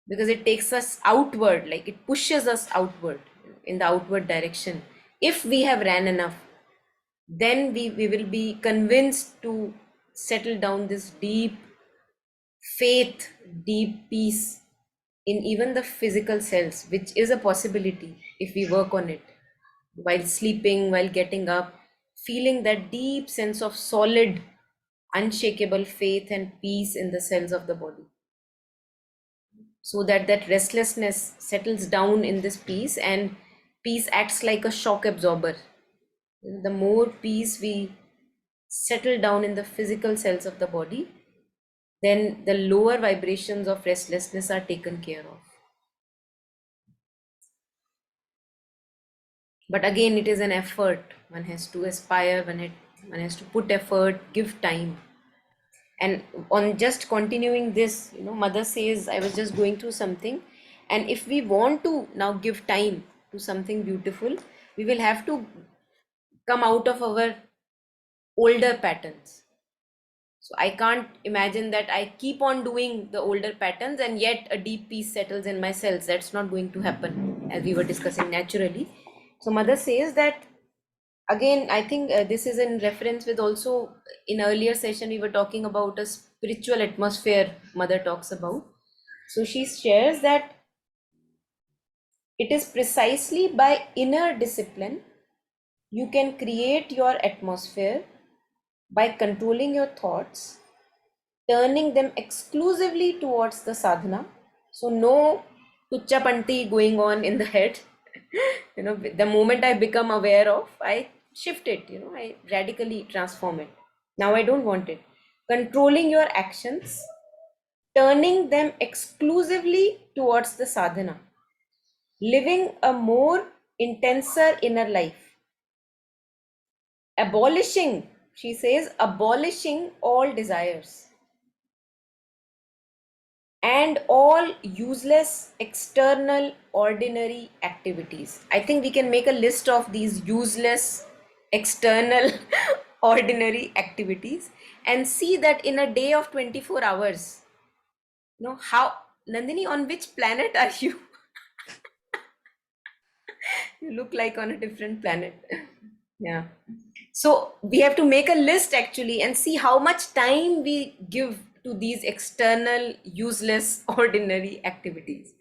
because it takes us outward, like it pushes us outward in the outward direction. If we have ran enough, then we will be convinced to settle down this deep faith, deep peace in even the physical cells, which is a possibility if we work on it. While sleeping, while getting up, feeling that deep sense of solid, unshakable faith and peace in the cells of the body. So that that restlessness settles down in this peace, and peace acts like a shock absorber. The more peace we settle down in the physical cells of the body, then the lower vibrations of restlessness are taken care of. But again, it is an effort. One has to aspire, one has to put effort, give time. And on just continuing this, mother says, I was just going through something, and if we want to now give time to something beautiful, we will have to come out of our older patterns. So I can't imagine that I keep on doing the older patterns and yet a deep peace settles in my cells. That's not going to happen, as we were discussing, naturally. So mother says that, again, I think this is in reference with, also in earlier session we were talking about a spiritual atmosphere mother talks about. So she shares that it is precisely by inner discipline you can create your atmosphere by controlling your thoughts, turning them exclusively towards the sadhana. So no tucchapanti going on in the head. The moment I become aware of, I shift it, I radically transform it. Now I don't want it. Controlling your actions, turning them exclusively towards the sadhana, living a more intenser inner life, abolishing, she says, abolishing all desires and all useless external ordinary activities. I think we can make a list of these useless external ordinary activities and see that in a day of 24 hours, how, Nandini, on which planet are you? You look like on a different planet. Yeah. So we have to make a list actually and see how much time we give to these external, useless, ordinary activities.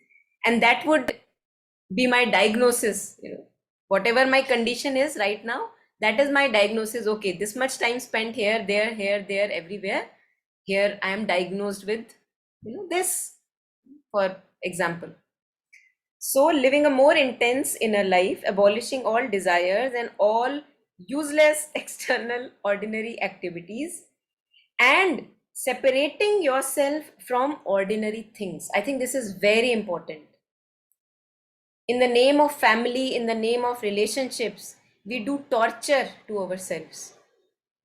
And that would be my diagnosis. Whatever my condition is right now, that is my diagnosis. Okay, this much time spent here, there, everywhere. Here I am diagnosed with, this, for example. So, living a more intense inner life, abolishing all desires and all useless external ordinary activities, and separating yourself from ordinary things. I think this is very important. In the name of family, in the name of relationships, we do torture to ourselves.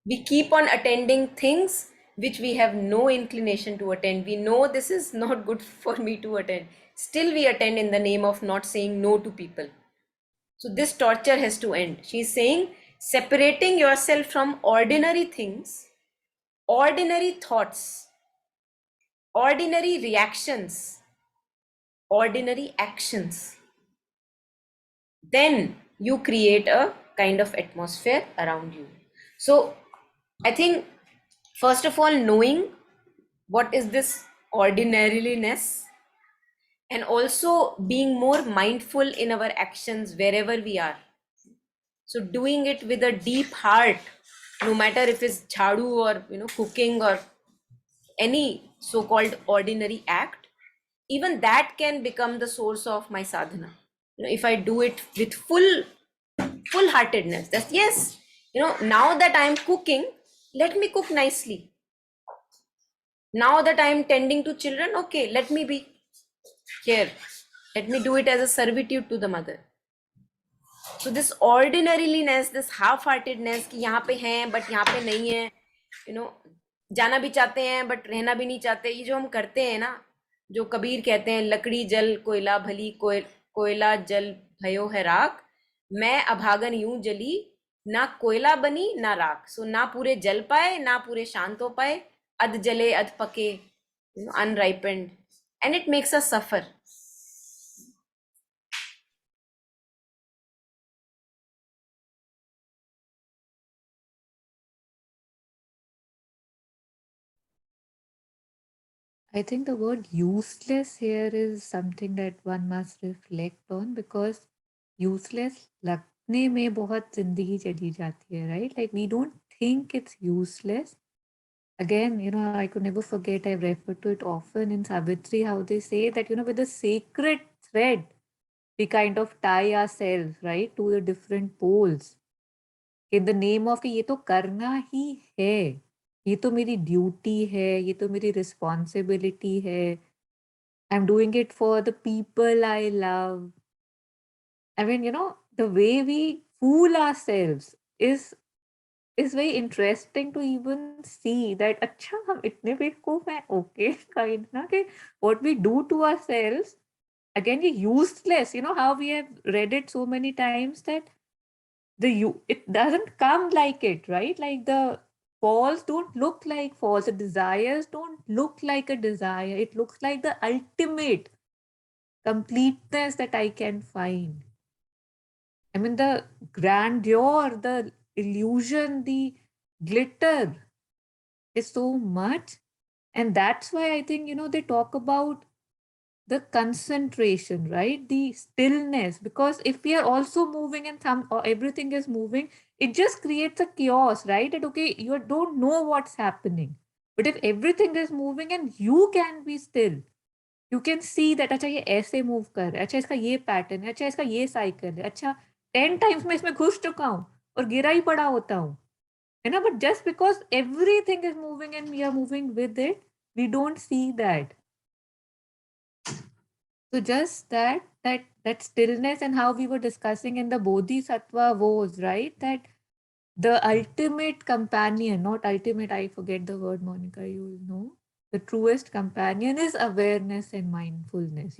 We keep on attending things which we have no inclination to attend. We know this is not good for me to attend. Still, we attend in the name of not saying no to people. So, this torture has to end. She's saying separating yourself from ordinary things, ordinary thoughts, ordinary reactions, ordinary actions. Then you create a kind of atmosphere around you. So, I think, first of all, knowing what is this ordinariness, and also being more mindful in our actions wherever we are. So doing it with a deep heart, no matter if it's jhadu or cooking or any so-called ordinary act, even that can become the source of my sadhana. If I do it with full heartedness, that's, yes, now that I'm cooking, let me cook nicely. Now that I'm tending to children, okay, let me be here. Let me do it as a servitude to the mother. So this ordinariness, this half-heartedness कि यहाँ पे हैं but यहाँ पे नहीं है, you know, जाना भी चाहते हैं but रहना भी नहीं चाहते, ये जो हम करते हैं ना, जो कबीर कहते हैं, लकड़ी जल कोयला भली, कोयला जल भयो है राख, मैं अभागन यूं जली, ना कोयला बनी ना राख. सो ना पूरे जल पाए ना पूरे शांत हो पाए, अध जले अध पके, unripened, and it makes us suffer. I think the word useless here is something that one must reflect on, because useless लगने में बहुत जिंदगी चली जाती है, right? Like we don't think it's useless. Again, I could never forget, I've referred to it often in Savitri, how they say that, with a sacred thread, we kind of tie ourselves, right, to the different poles. In the name of कि ये तो करना ही है, ये तो मेरी duty है, ये तो मेरी रिस्पॉन्सिबिलिटी है, I'm doing it for the people I love. I mean, the way we fool ourselves is very interesting to even see that अच्छा हम इतने बेवकूफ हैं, okay, kind ना कि what we do to ourselves, again ये useless, how we have read it so many times that it doesn't come like it, right? Like the falls don't look like falls, the desires don't look like a desire, it looks like the ultimate completeness that I can find. I mean, the grandeur, the illusion, the glitter is so much. And that's why I think, they talk about the concentration, right? The stillness. Because if we are also moving and or everything is moving, it just creates a chaos, right? That, okay, you don't know what's happening. But if everything is moving and you can be still, you can see that अच्छा ये ऐसे move कर रहा है, अच्छा इसका ये pattern है, अच्छा इसका ये साइकिल है, अच्छा 10 टाइम्स मैं इसमें घुस चुका हूँ और गिरा ही पड़ा होता हूँ, है ना? But just because everything is moving and we are moving with it, we don't see that. So just that stillness, and how we were discussing in the Bodhisattva woes, right? That the ultimate companion, not ultimate, I forget the word, Monica, you know. The truest companion is awareness and mindfulness.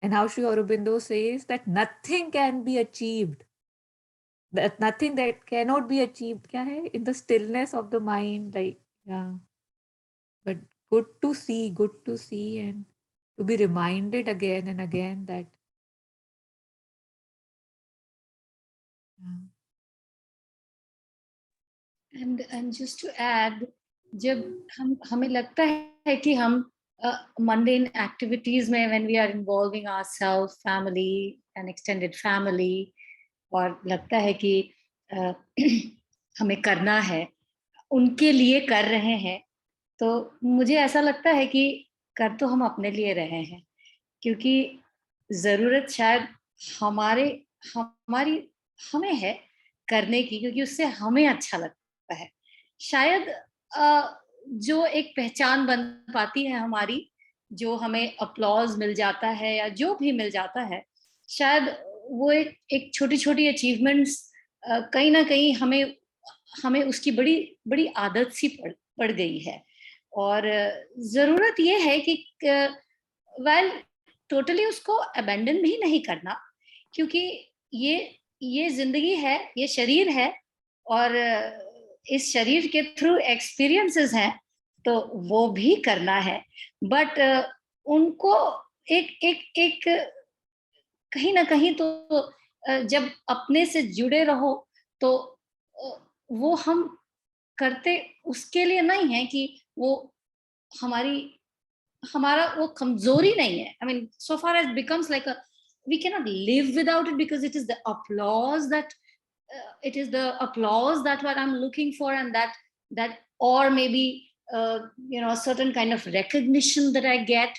And how Sri Aurobindo says that nothing can be achieved. That nothing that cannot be achieved kya hai? In the stillness of the mind. Like, yeah. But good to see, and to be reminded again and again that. Yeah. And just to add, जब हमें लगता है कि हम mundane activities में when we are involving ourselves, family and extended family, और लगता है कि हमें करना है, उनके लिए कर रहे हैं, तो मुझे ऐसा लगता है कि कर तो हम अपने लिए रहे हैं, क्योंकि जरूरत शायद हमारी हमें है करने की, क्योंकि उससे हमें अच्छा लगता है. शायद जो एक पहचान बन पाती है हमारी, जो हमें अपलॉज मिल जाता है या जो भी मिल जाता है, शायद वो एक छोटी छोटी अचीवमेंट्स कहीं ना कहीं हमें उसकी बड़ी बड़ी आदत सी पड़ गई है. और जरूरत ये है कि वेल टोटली उसको अबेंडन भी नहीं करना, क्योंकि ये जिंदगी है, ये शरीर है, और इस शरीर के थ्रू एक्सपीरियंसेस हैं, तो वो भी करना है. बट उनको एक कहीं ना कहीं तो जब अपने से जुड़े रहो, तो वो हम करते उसके लिए नहीं है कि वो हमारा वो कमजोरी नहीं है. I mean, so far as becomes like we cannot live without it, because it is the applause that what I'm looking for, and that or maybe a certain kind of recognition that I get,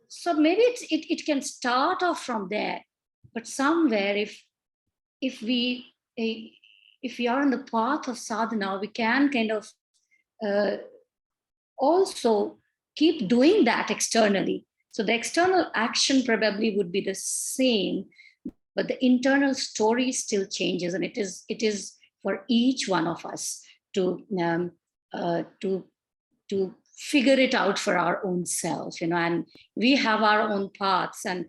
so maybe it can start off from there. But somewhere, if we are on the path of sadhana, we can kind of also keep doing that externally. So the external action probably would be the same, but the internal story still changes, and it is for each one of us to to figure it out for our own self, and we have our own paths, and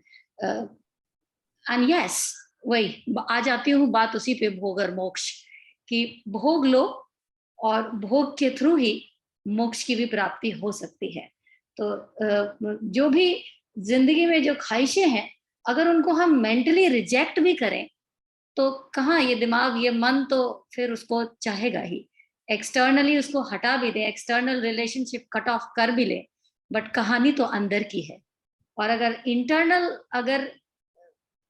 yes, वही आ जाती हूँ बात उसी पे, भोग और मोक्ष कि भोग लो और भोग के थ्रू ही मोक्ष की भी प्राप्ति हो सकती है। तो जो भी जिंदगी में जो ख्वाहिशें हैं, अगर उनको हम मेंटली रिजेक्ट भी करें तो कहाँ ये दिमाग, ये मन तो फिर उसको चाहेगा ही। एक्सटर्नली उसको हटा भी दे, एक्सटर्नल रिलेशनशिप कट ऑफ कर भी ले, बट कहानी तो अंदर की है। और अगर इंटरनल अगर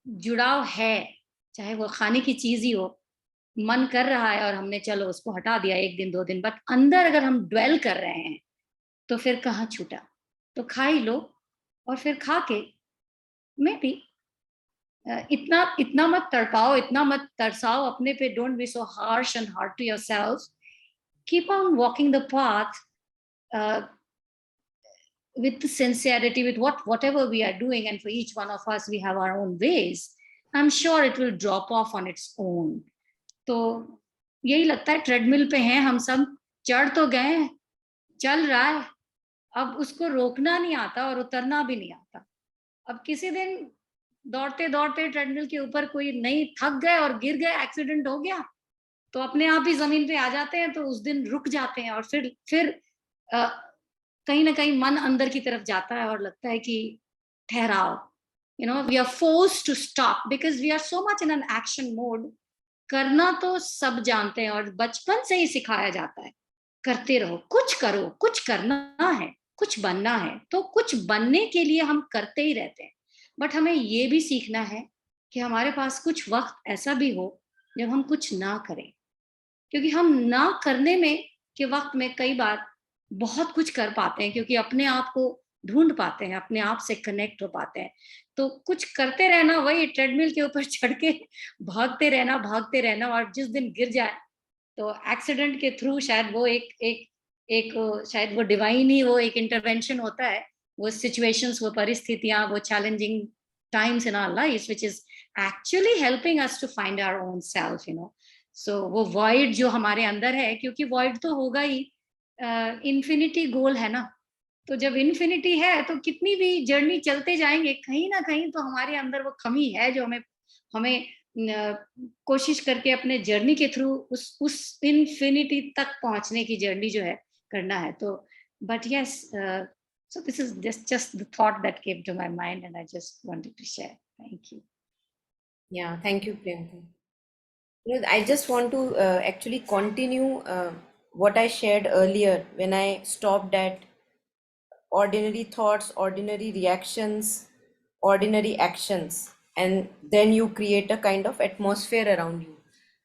जुड़ाव है, चाहे वो खाने की चीज ही हो, मन कर रहा है और हमने चलो उसको हटा दिया 1 दिन 2 दिन, बट अंदर अगर हम ड्वेल कर रहे हैं तो फिर कहाँ छूटा। तो खा ही लो, और फिर खा के मैं भी इतना इतना मत तड़पाओ, इतना मत तरसाओ अपने पे। Don't be so harsh and hard to yourself. Keep on walking the path with sincerity, with whatever we are doing, and for each one of us we have our own ways. I'm sure it will drop off on its own. तो यही लगता है, treadmill पे हैं हम सब, चढ़ तो गए, चल रहा है, अब उसको रोकना नहीं आता और उतरना भी नहीं आता। अब किसी दिन दौड़ते दौड़ते ट्रेडमिल के ऊपर कोई नहीं, थक गए और गिर गए, एक्सीडेंट हो गया, तो अपने आप ही जमीन पे आ जाते हैं। तो उस दिन रुक जाते हैं और फिर कहीं ना कहीं मन अंदर की तरफ जाता है और लगता है कि ठहराओ, we are forced to stop because we are so much in an action mode. करना तो सब जानते हैं और बचपन से ही सिखाया जाता है, करते रहो, कुछ करो, कुछ करना है, कुछ बनना है, तो कुछ बनने के लिए हम करते ही रहते हैं। बट हमें ये भी सीखना है कि हमारे पास कुछ वक्त ऐसा भी हो जब हम कुछ ना करें, क्योंकि हम ना करने में के वक्त में कई बार बहुत कुछ कर पाते हैं, क्योंकि अपने आप को ढूंढ पाते हैं, अपने आप से कनेक्ट हो पाते हैं। तो कुछ करते रहना, वही ट्रेडमिल के ऊपर चढ़ के भागते रहना, और जिस दिन गिर जाए तो एक्सीडेंट के थ्रू शायद वो एक शायद वो डिवाइन ही वो एक इंटरवेंशन होता है, वो सिचुएशंस, वो परिस्थितियां, वो challenging times in our life which is actually helping us to find our own self. So वो वॉइड जो हमारे अंदर है, क्योंकि वॉइड तो होगा ही, इन्फिनिटी गोल है ना, तो जब इन्फिनिटी है तो कितनी भी जर्नी चलते जाएंगे, कहीं ना कहीं तो हमारे अंदर वो कमी है जो हमें कोशिश करके अपने जर्नी के थ्रू उस इन्फिनिटी तक पहुंचने की जर्नी जो है करना है। तो but yes, so this is just the thought that came to my mind and I just wanted to share. Thank you. Yeah, thank you, Priyanka. I just want to actually continue what I shared earlier when I stopped at ordinary thoughts, ordinary reactions, ordinary actions, and then you create a kind of atmosphere around you.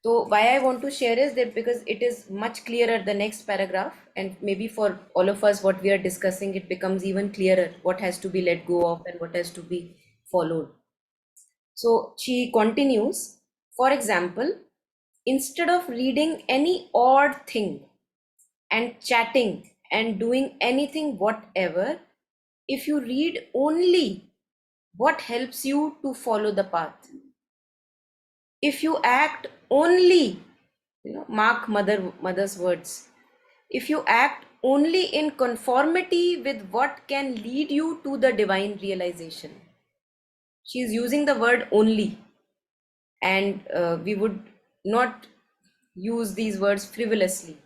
So why I want to share is that because it is much clearer, the next paragraph, and maybe for all of us what we are discussing, it becomes even clearer what has to be let go of and what has to be followed. So she continues, for example, instead of reading any odd thing and chatting and doing anything whatever, if you read only what helps you to follow the path, if you act only, mark mother's words, if you act only in conformity with what can lead you to the divine realization. She is using the word only, and we would not use these words frivolously.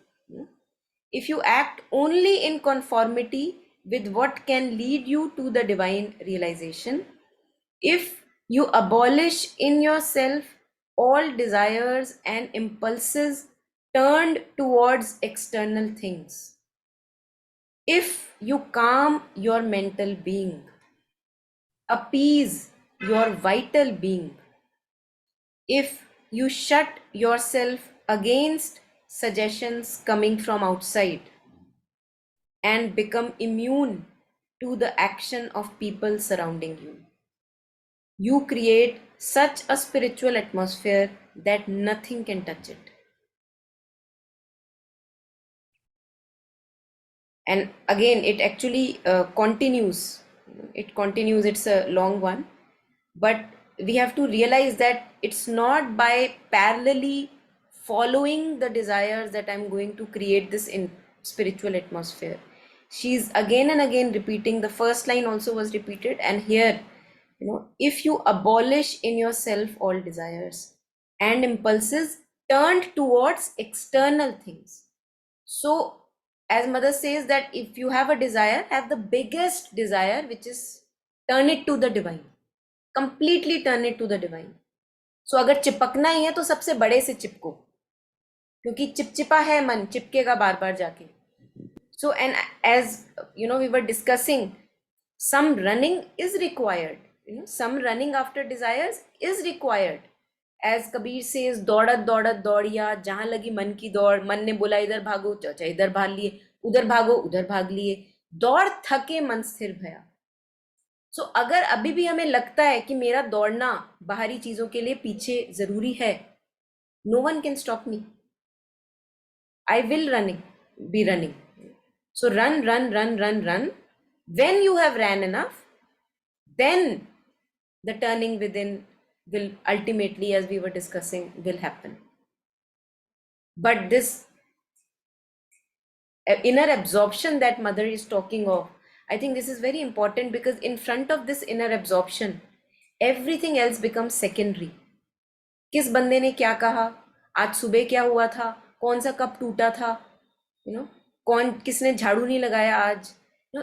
If you act only in conformity with what can lead you to the divine realization, if you abolish in yourself all desires and impulses turned towards external things, if you calm your mental being, appease your vital being, if you shut yourself against suggestions coming from outside and become immune to the action of people surrounding you, you create such a spiritual atmosphere that nothing can touch it. And again, it actually continues. It's a long one, but we have to realize that it's not by parallelly following the desires that I'm going to create this in spiritual atmosphere. She's again and again repeating, the first line also was repeated, and here, if you abolish in yourself all desires and impulses turned towards external things. So, as mother says, that if you have a desire, have the biggest desire, which is turn it to the divine, completely turn it to the divine. So अगर चिपकना ही है तो सबसे बड़े से चिपको, क्योंकि चिपचिपा है मन, चिपकेगा बार बार जाके. So, and as we were discussing, some running is required, some running after desires is required. As Kabir says, दौड़त दौड़त दौड़िया, जहां लगी मन की दौड़, मन ने बोला इधर भागो, चाचा इधर भाग लिए, उधर भागो उधर भाग लिए, दौड़ थके मन स्थिर भया. सो अगर अभी भी हमें लगता है कि मेरा दौड़ना बाहरी चीजों के लिए पीछे जरूरी है, no one can stop me. I will be running. So run run run run run. When you have ran enough, then the turning within will ultimately, as we were discussing, will happen. But this inner absorption that mother is talking of, I think this is very important, because in front of this inner absorption, everything else becomes secondary. किस बंदे ने क्या कहा, आज सुबह क्या हुआ था, कौन सा कप टूटा था, कौन किसने झाड़ू नहीं लगाया आज.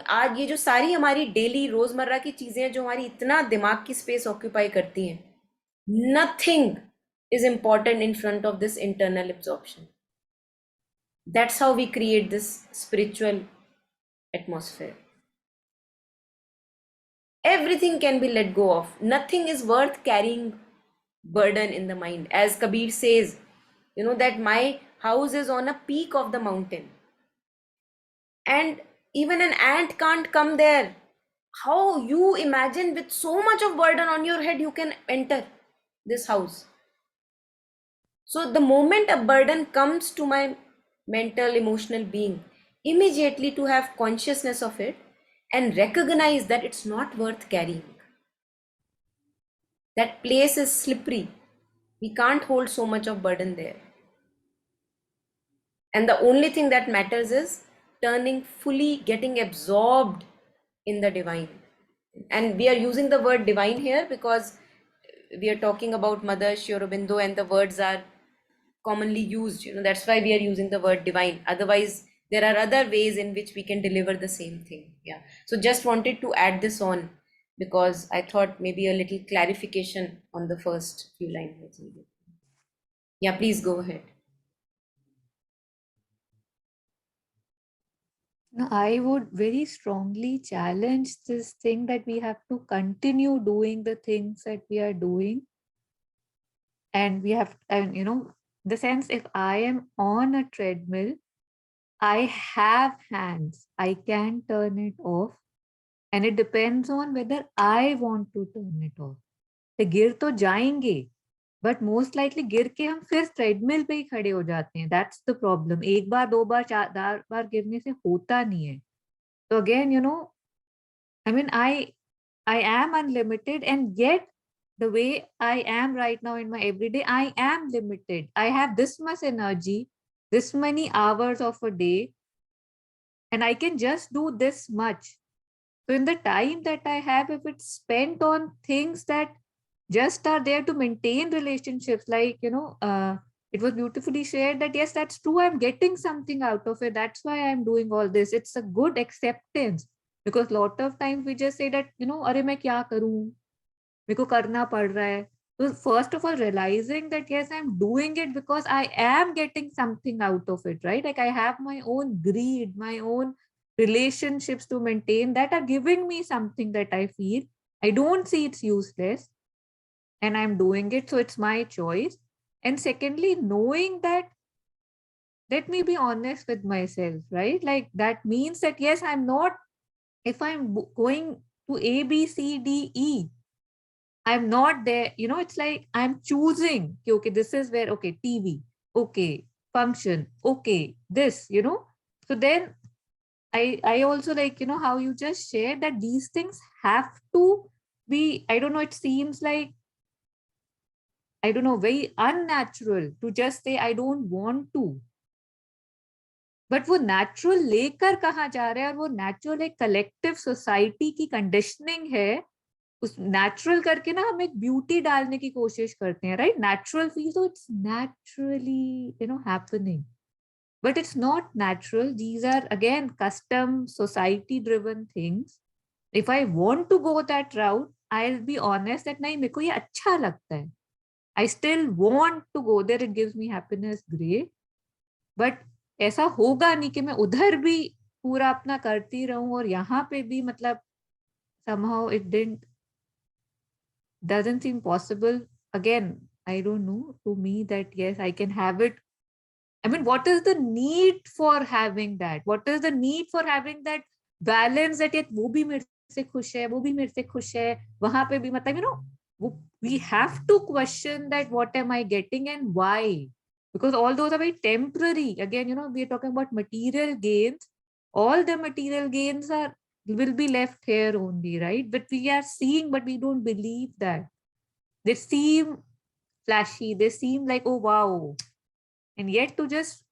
आज ये जो सारी हमारी डेली रोजमर्रा की चीजें हैं जो हमारी इतना दिमाग की स्पेस ऑक्यूपाई करती हैं, nothing is important in front of this internal absorption. That's how we create this spiritual atmosphere. Everything can be let go of. Nothing is worth carrying burden in the mind. As Kabir says, that my house is on a peak of the mountain, and even an ant can't come there. How you imagine with so much of burden on your head you can enter this house? So the moment a burden comes to my mental, emotional being, immediately to have consciousness of it and recognize that it's not worth carrying. That place is slippery. We can't hold so much of burden there. And the only thing that matters is turning fully, getting absorbed in the divine. And we are using the word divine here because we are talking about Mother Sri Aurobindo, and the words are commonly used. That's why we are using the word divine. Otherwise, there are other ways in which we can deliver the same thing. Yeah. So just wanted to add this on because I thought maybe a little clarification on the first few lines was needed. Yeah, please go ahead. No, I would very strongly challenge this thing that we have to continue doing the things that we are doing. And we have, and the sense, if I am on a treadmill, I have hands, I can turn it off. And it depends on whether I want to turn it off. तो गिर तो जाएंगे, but most likely गिर के हम फिर treadmill पे ही खड़े हो जाते हैं. That's the problem. एक बार, दो बार, चार बार गिरने से होता नहीं है. तो again I mean, I am unlimited, and yet the way I am right now in my everyday, I am limited. I have this much energy, this many hours of a day, and I can just do this much. So in the time that I have, if it's spent on things that just are there to maintain relationships, like, it was beautifully shared that, yes, that's true, I'm getting something out of it. That's why I'm doing all this. It's a good acceptance, because a lot of times we just say that, अरे मैं क्या करूं, मेरे को करना पड़ रहा है. So first of all, realizing that, yes, I'm doing it because I am getting something out of it, right? Like I have my own greed, my own relationships to maintain that are giving me something that I feel. I don't see it's useless, and I'm doing it, so it's my choice. And secondly, knowing that, let me be honest with myself, right? Like that means that, yes, I'm not, if I'm going to A, B, C, D, E, I'm not there, it's like I'm choosing, okay, this is where, okay, TV, okay, function, okay, this, So then I also like, how you just shared that these things have to be, I don't know, it seems like I don't know, very unnatural to just say I don't want to. But वो natural लेकर कहाँ जा रहे हैं, और वो natural एक collective society की कंडीशनिंग है. उस नेचुरल करके ना हम एक ब्यूटी डालने की कोशिश करते हैं, right? Natural feel, so it's naturally, happening. But it's not natural. These are again custom, society driven things. If I want to go that route, I'll be honest that नहीं, मेरे को ये अच्छा लगता है. I still want to go there. It gives me happiness, great. But ऐसा होगा नहीं कि मैं उधर भी पूरा अपना करती रहूं और यहाँ पे भी, मतलब somehow it doesn't seem possible. Again, I don't know, to me that yes, I can have it. I mean, what is the need for having that? What is the need for having that balance that yet वो भी मेरे से खुश है, वो भी मेरे से खुश है, वहां पे भी, मतलब we have to question that what am I getting and why? Because all those are very temporary. Again, we are talking about material gains. All the material gains will be left here only, right? But we are seeing, but we don't believe that. They seem flashy. They seem like, oh wow. And yet to just,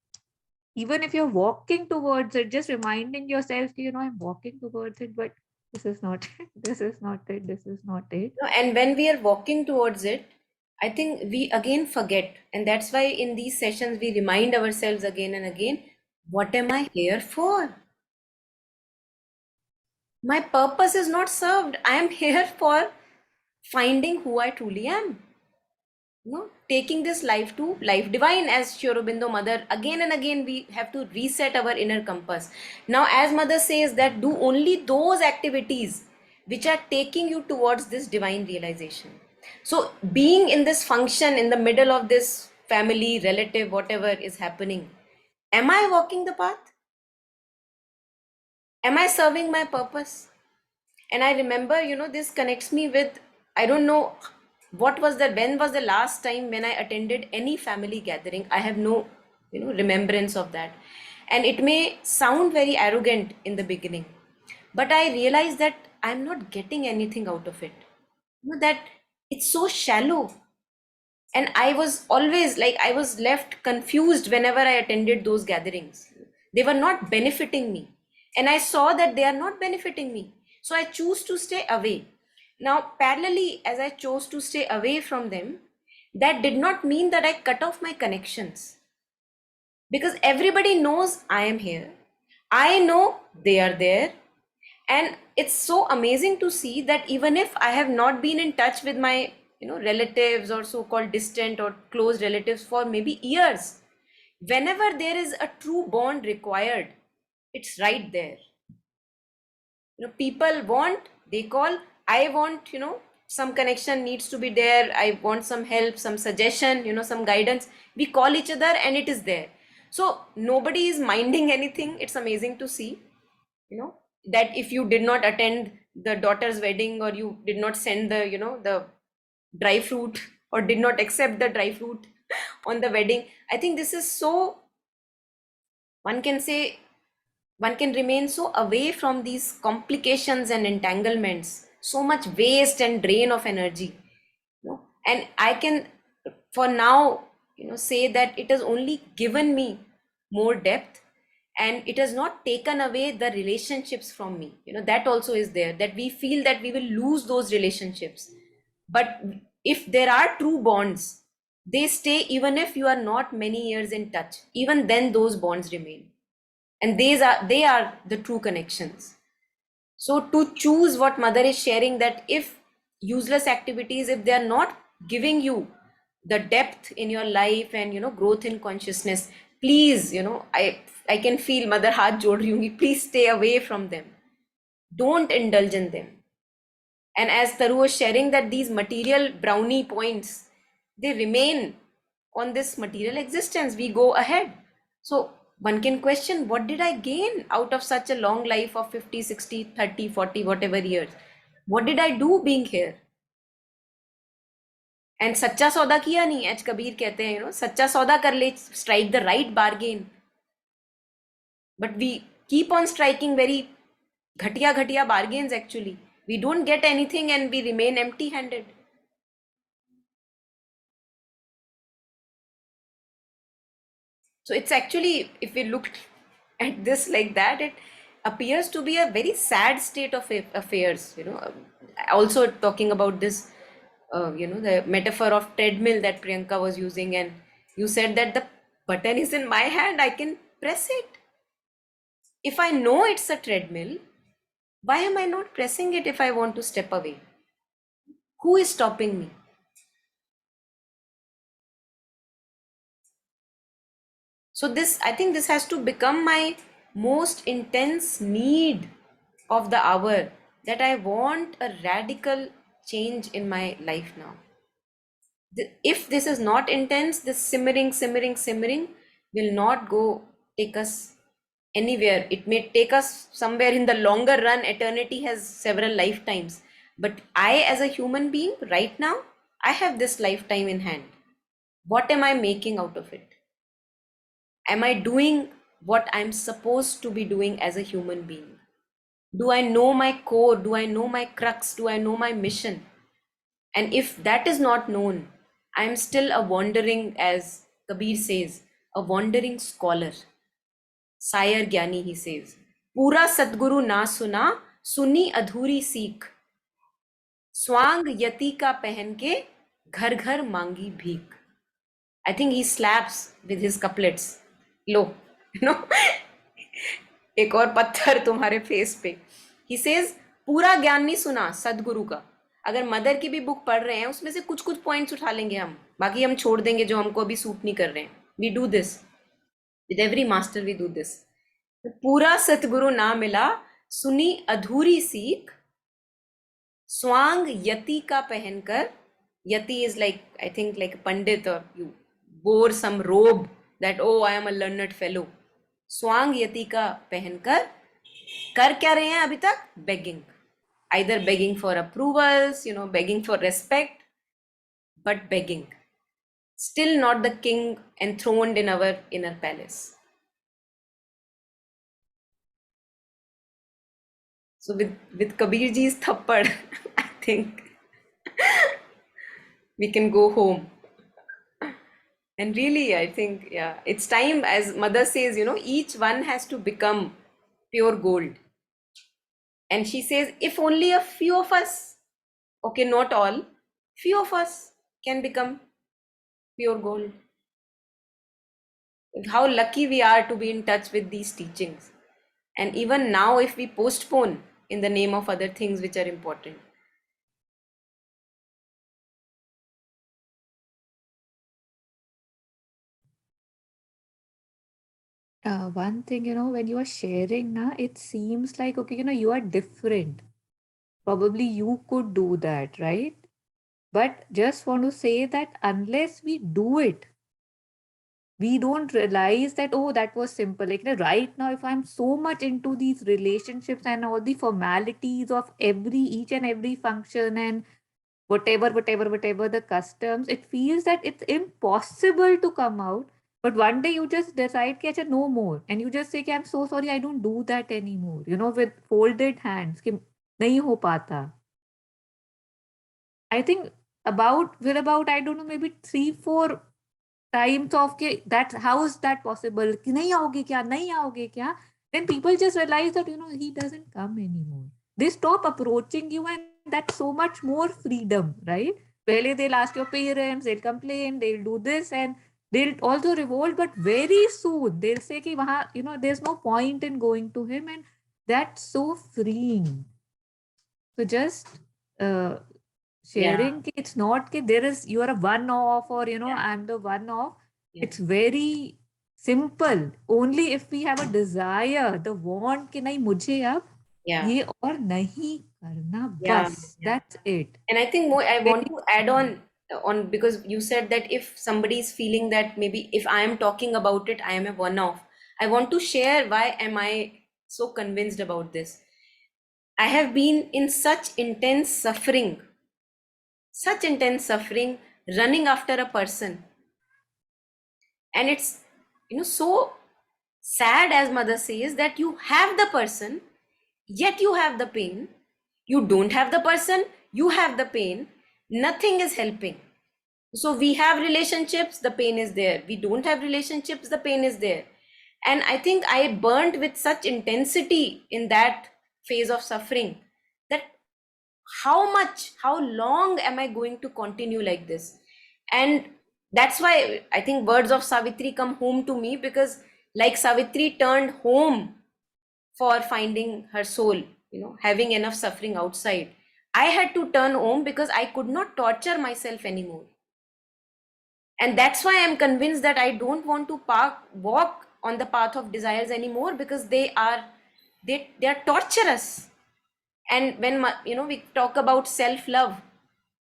even if you're walking towards it, just reminding yourself, I'm walking towards it, but this is not it. This is not it. This is not it. No, and when we are walking towards it, I think we again forget. And that's why in these sessions, we remind ourselves again and again, what am I here for? My purpose is not served. I am here for finding who I truly am. Taking this life to life divine, as Sri Aurobindo mother, again and again we have to reset our inner compass. Now, as mother says, that do only those activities which are taking you towards this divine realization. So being in this function in the middle of this family, relative, whatever is happening, am I walking the path? Am I serving my purpose? And I remember, this connects me with, I don't know when was the last time when I attended any family gathering. I have no, remembrance of that. And it may sound very arrogant in the beginning, but I realized that I'm not getting anything out of it. That it's so shallow. And I was always like, I was left confused whenever I attended those gatherings. They were not benefiting me. And I saw that they are not benefiting me. So I choose to stay away. Now, parallelly, as I chose to stay away from them, that did not mean that I cut off my connections. Because everybody knows I am here. I know they are there. And it's so amazing to see that even if I have not been in touch with my relatives or so-called distant or close relatives for maybe years, whenever there is a true bond required, it's right there. People want, they call, I want, some connection needs to be there, I want some help, some suggestion, some guidance. We call each other and it is there. So nobody is minding anything. It's amazing to see, that if you did not attend the daughter's wedding, or you did not send the the dry fruit, or did not accept the dry fruit on the wedding, I think this is so, one can say, one can remain so away from these complications and entanglements, so much waste and drain of energy. And I can, for now, say that it has only given me more depth, and it has not taken away the relationships from me. That also is there, that we feel that we will lose those relationships. But if there are true bonds, they stay even if you are not many years in touch. Even then those bonds remain, and they are the true connections. So to choose what mother is sharing, that if useless activities, if they are not giving you the depth in your life and growth in consciousness, please, I can feel mother haath jod rahi hongi, please stay away from them. Don't indulge in them. And as Taru was sharing, that these material brownie points, they remain on this material existence. We go ahead. So one can question, what did I gain out of such a long life of 50, 60, 30, 40, whatever years? What did I do being here? And सच्चा सौदा किया नहीं, आज कबीर कहते हैं, सच्चा सौदा कर ले, strike the right bargain. But we keep on striking very ghatiya bargains actually. We don't get anything and we remain empty handed. So it's actually, if we look at this like that, it appears to be a very sad state of affairs. Also talking about this, the metaphor of treadmill that Priyanka was using, and you said that the button is in my hand, I can press it. If I know it's a treadmill, why am I not pressing it if I want to step away? Who is stopping me? So this, I think this has to become my most intense need of the hour, that I want a radical change in my life now. If this is not intense, this simmering will not go take us anywhere. It may take us somewhere in the longer run. Eternity has several lifetimes. But I, as a human being, right now, I have this lifetime in hand. What am I making out of it? Am I doing what I'm supposed to be doing as a human being? Do I know my core? Do I know my crux? Do I know my mission? And if that is not known, I'm still a wandering, as Kabir says, a wandering scholar. Sire Gyani, he says. Pura Sadguru na suna, suni adhuri sikh. Swang yati ka pehen ke, ghar ghar mangi bhik. I think he slaps with his couplets. Lo, you know, एक और पत्थर तुम्हारे face पे. He says, पूरा ज्ञान नहीं सुना सदगुरु का. अगर मदर की भी बुक पढ़ रहे हैं, उसमें से कुछ कुछ पॉइंट्स उठा लेंगे हम, बाकी हम छोड़ देंगे जो हमको अभी सूट नहीं कर रहे हैं. We do this with every master, we do this. पूरा सतगुरु ना मिला, सुनी अधूरी सीख, स्वांग यति का पहनकर. Yati is like, I think, like a pandit, or you wore some robe that, oh, I am a learned fellow. Swang yati ka pehenkar, कर क्या रहे हैं अभी तक? Begging. Either begging for approvals, begging for respect, but begging. Still not the king enthroned in our inner palace. So with Kabir ji's thappad, I think we can go home. And really, I think, yeah, it's time, as mother says, each one has to become pure gold. And she says, if only a few of us, okay, not all, few of us can become pure gold. How lucky we are to be in touch with these teachings. And even now, if we postpone in the name of other things which are important. One thing, when you are sharing, it seems like, okay, you are different. Probably you could do that, right? But just want to say that unless we do it, we don't realize that, oh, that was simple. Like, right now, if I'm so much into these relationships and all the formalities of each and every function and whatever the customs, it feels that it's impossible to come out. But one day you just decide, कि अच्छा, no more. And you just say, कि I'm so sorry, I don't do that anymore. With folded hands, कि नहीं हो पाता. I think about, I don't know, maybe 3-4 times of के that, how is that possible? कि नहीं आओगे क्या? नहीं आओगे क्या? Then people just realize that, he doesn't come anymore. They stop approaching you, and that's so much more freedom, right? Pehle they'll ask your parents, they'll complain, they'll do this, and they'll also revolt, but very soon they'll say कि वहाँ, there's no point in going to him, and that's so freeing. So just uh, sharing, it's not कि there is, you are a one-off, or I'm the one-off. It's very simple. Only if we have a desire, the want कि नहीं मुझे अब ये और नहीं करना, बस. That's it. And I think more, I want to add on, because you said that if somebody is feeling that maybe if I am talking about it, I am a one-off. I want to share why am I so convinced about this. I have been in such intense suffering, running after a person. And it's, so sad, as mother says, that you have the person, yet you have the pain. You don't have the person, you have the pain. Nothing is helping. So we have relationships, the pain is there. We don't have relationships, the pain is there. And I think I burnt with such intensity in that phase of suffering that how long am I going to continue like this? And that's why I think words of Savitri come home to me, because like Savitri turned home for finding her soul, having enough suffering outside, I had to turn home because I could not torture myself anymore. And that's why I'm convinced that I don't want to walk on the path of desires anymore, because they are torturous. And when we talk about self love,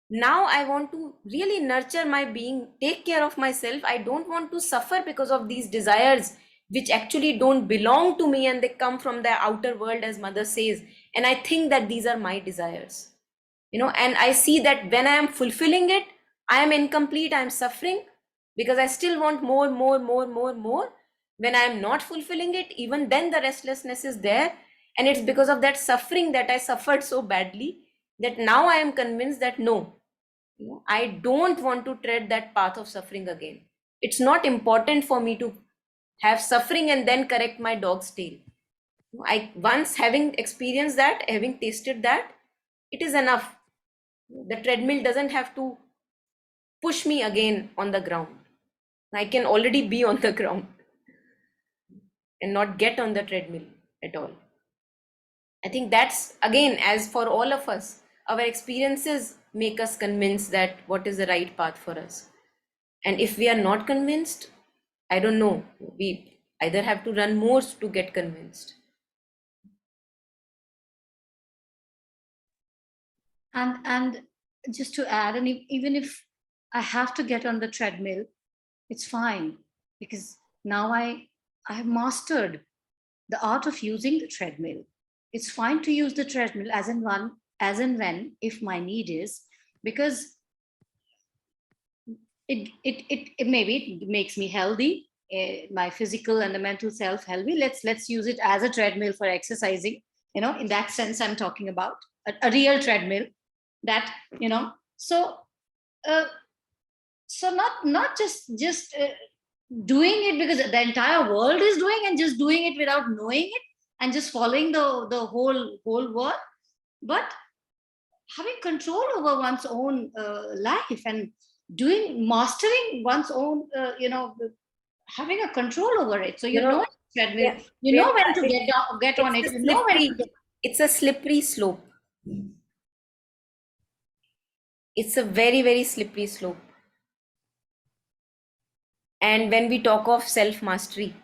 now I want to really nurture my being, take care of myself. I don't want to suffer because of these desires which actually don't belong to me, and they come from the outer world, as mother says, and I think that these are my desires. And I see that when I am fulfilling it, I am incomplete, I am suffering, because I still want more, more, more, more, more. When I am not fulfilling it, even then the restlessness is there, and it's because of that suffering that I suffered so badly, that now I am convinced that no, I don't want to tread that path of suffering again. It's not important for me to have suffering and then correct my dog's tail. I once having experienced that, having tasted that, it is enough. The treadmill doesn't have to push me again on the ground. I can already be on the ground and not get on the treadmill at all. I think that's, again, as for all of us, our experiences make us convinced that what is the right path for us. And if we are not convinced, I don't know, we either have to run more to get convinced. And just to add, and even if I have to get on the treadmill, it's fine, because now I have mastered the art of using the treadmill. It's fine to use the treadmill as and when, if my need is, because it maybe it makes me healthy, my physical and the mental self healthy. Let's use it as a treadmill for exercising. In that sense, I'm talking about a real treadmill. That so uh, so not just doing it because the entire world is doing, and just doing it without knowing it, and just following the whole world, but having control over one's own life, and mastering one's own having a control over it. So treadmill, Yeah, you know Priyanka, when to get on it's it, a you know when slippery, to get. it's a slippery slope. It's a very, very slippery slope. And when we talk of self mastery,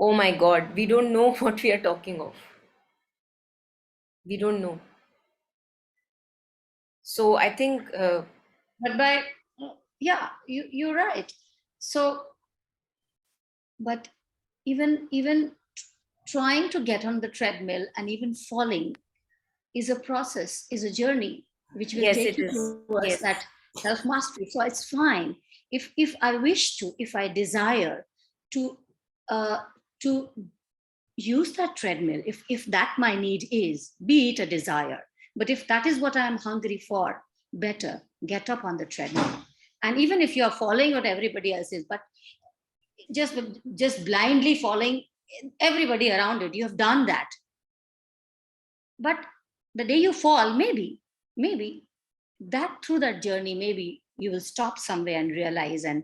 oh my God, we don't know what we are talking of. We don't know. So I think, But yeah, you're right. So, but even trying to get on the treadmill and even falling is a process, is a journey which will yes, take it you is. towards Yes. that self mastery. So it's fine if I wish to, if I desire to uh, to use that treadmill, if that my need is, be it a desire, but if that is what I am hungry for, better get up on the treadmill. And even if you are following what everybody else is, but just just blindly following everybody around it, you have done that. But the day you fall, maybe that through that journey, maybe you will stop somewhere and realize, and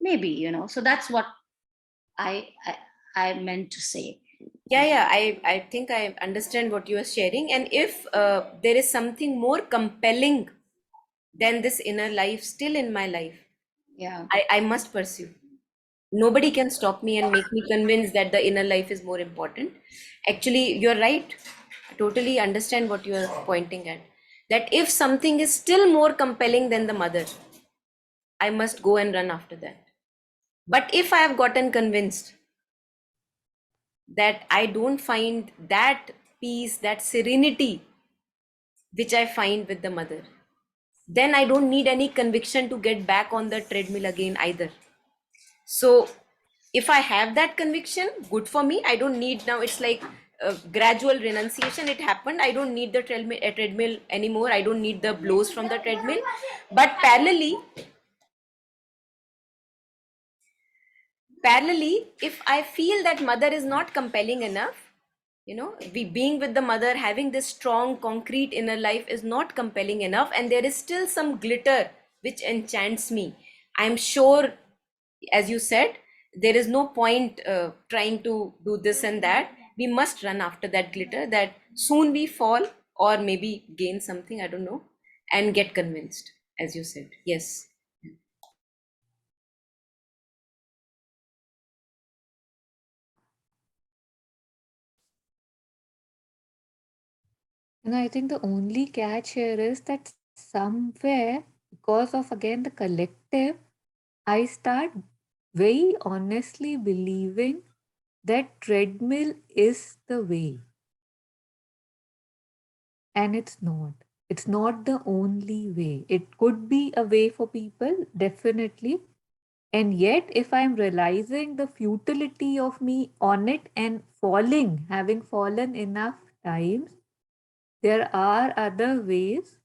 maybe so that's what I meant to say. Yeah. I think I understand what you are sharing. And if there is something more compelling than this inner life still in my life, Yeah. I must pursue. Nobody can stop me and make me convinced that the inner life is more important. Actually, you're right. I totally understand what you are pointing at. That if something is still more compelling than the mother, I must go and run after that. But if I have gotten convinced that I don't find that peace, that serenity which I find with the mother, then I don't need any conviction to get back on the treadmill again either. So if I have that conviction, good for me. I don't need now, it's like a gradual renunciation. It happened. I don't need the treadmill anymore. I don't need the blows from the treadmill. But parallelly, parallelly, if I feel that mother is not compelling enough, we being with the mother, having this strong concrete inner life is not compelling enough, and there is still some glitter which enchants me, I'm sure, as you said, there is no point trying to do this and that. We must run after that glitter, that soon we fall or maybe gain something, I don't know, and get convinced, as you said. Yes. And I think the only catch here is that somewhere, because of again the collective, I start very honestly believing that treadmill is the way. And it's not. It's not the only way. It could be a way for people, definitely. And yet, if I'm realizing the futility of me on it and falling, having fallen enough times, there are other ways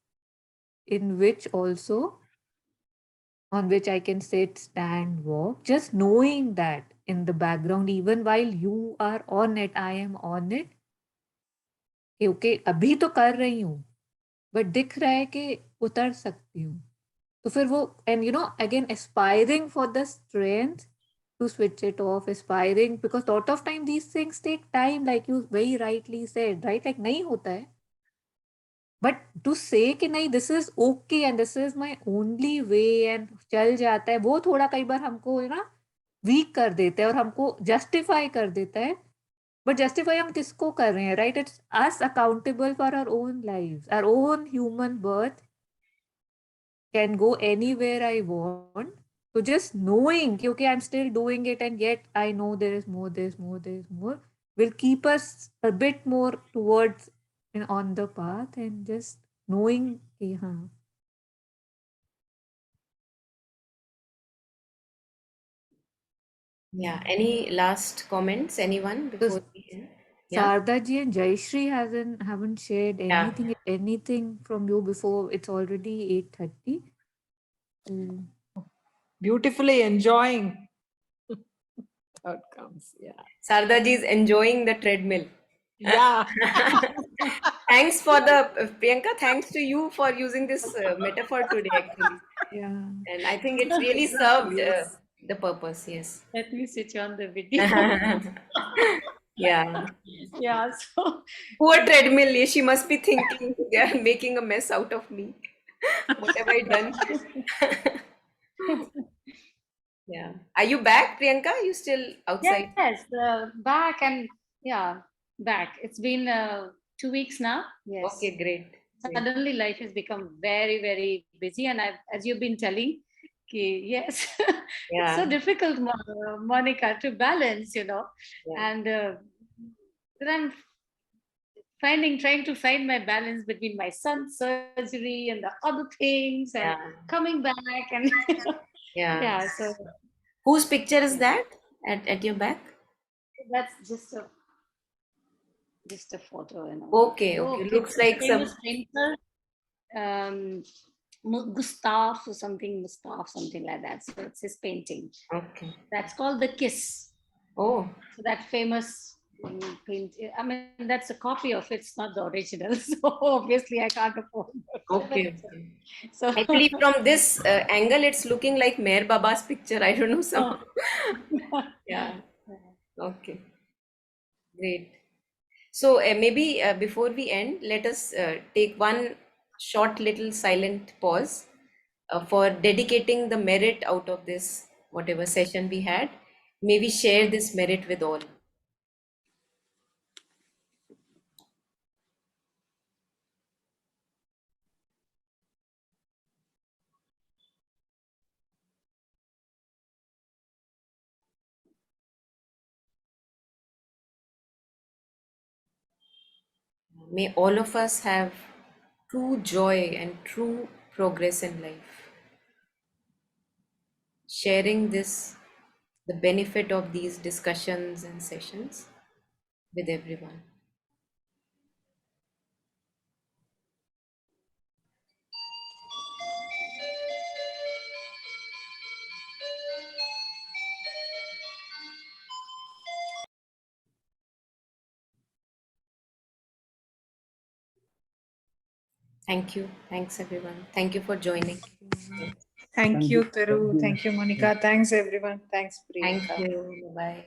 in which also, on which I can sit, stand, walk, just knowing that in the background, even while you are on it, I am on it. कि okay अभी तो कर रही हूँ but दिख रहा है कि उतर सकती हूँ तो फिर वो and you know again aspiring for the strength to switch it off, aspiring, because lot of time these things take time, like you very rightly said, right? Like nahi hota hai, but to say कि नहीं this is okay and this is my only way and चल जाता है, वो थोड़ा कई बार हमको ना वीक कर देता है और हमको जस्टिफाई कर देता है. बट जस्टिफाई हम किसको कर रहे हैं, right? It's us accountable for our own lives, our own human birth can go anywhere I want. So just knowing, कि, okay, I'm still doing it, and yet I know there is more, there's more, there's more, will keep us a bit more towards and on the path, and just knowing, कि, हाँ. Yeah. Any last comments? Anyone So before we end? Yeah. Sarda ji and Jayashree haven't shared Yeah. anything from you before. It's already 8:30. Beautifully enjoying outcomes. Yeah. Sardaji is enjoying the treadmill. Yeah. Thanks for the Priyanka. Thanks to you for using this metaphor today, actually, Yeah. and I think it's really served Yes. the purpose. Yes. Let me switch on the video. Yeah. Yeah, so Poor treadmill. She must be thinking they are making a mess out of me. What have I done? Yeah. Are you back, Priyanka? Are you still outside? yes, back and yeah, back. It's been 2 weeks now. Yes. Okay, great. Great. Suddenly life has become very, very busy, and as you've been telling, yes, it's so Yeah. difficult, Monica, to balance, Yeah. and then I'm trying to find my balance between my son's surgery and the other things and Yeah. coming back and Yeah. yeah, so Whose picture is that at your back? that's just a photo, Okay, okay. Oh, Looks it's a like some. famous painter, um, Mustaf, something like that. So it's his painting. Okay. That's called The Kiss. Oh, So that famous paint. I mean, that's a copy of it. It's not the original. So obviously, I can't afford okay. it. Okay. So Actually, from this angle, it's looking like Meher Baba's picture. I don't know somehow. Yeah. Okay. Great. So maybe before we end, let us take one short little silent pause for dedicating the merit out of this whatever session we had. May we share this merit with all. May all of us have true joy and true progress in life. Sharing this, the benefit of these discussions and sessions with everyone. Thank you. Thanks, everyone. Thank you for joining. Thank you, Taru. Thank you. Thank you, Monica. Thanks, everyone. Thanks, Thank Priyanka. you. Bye.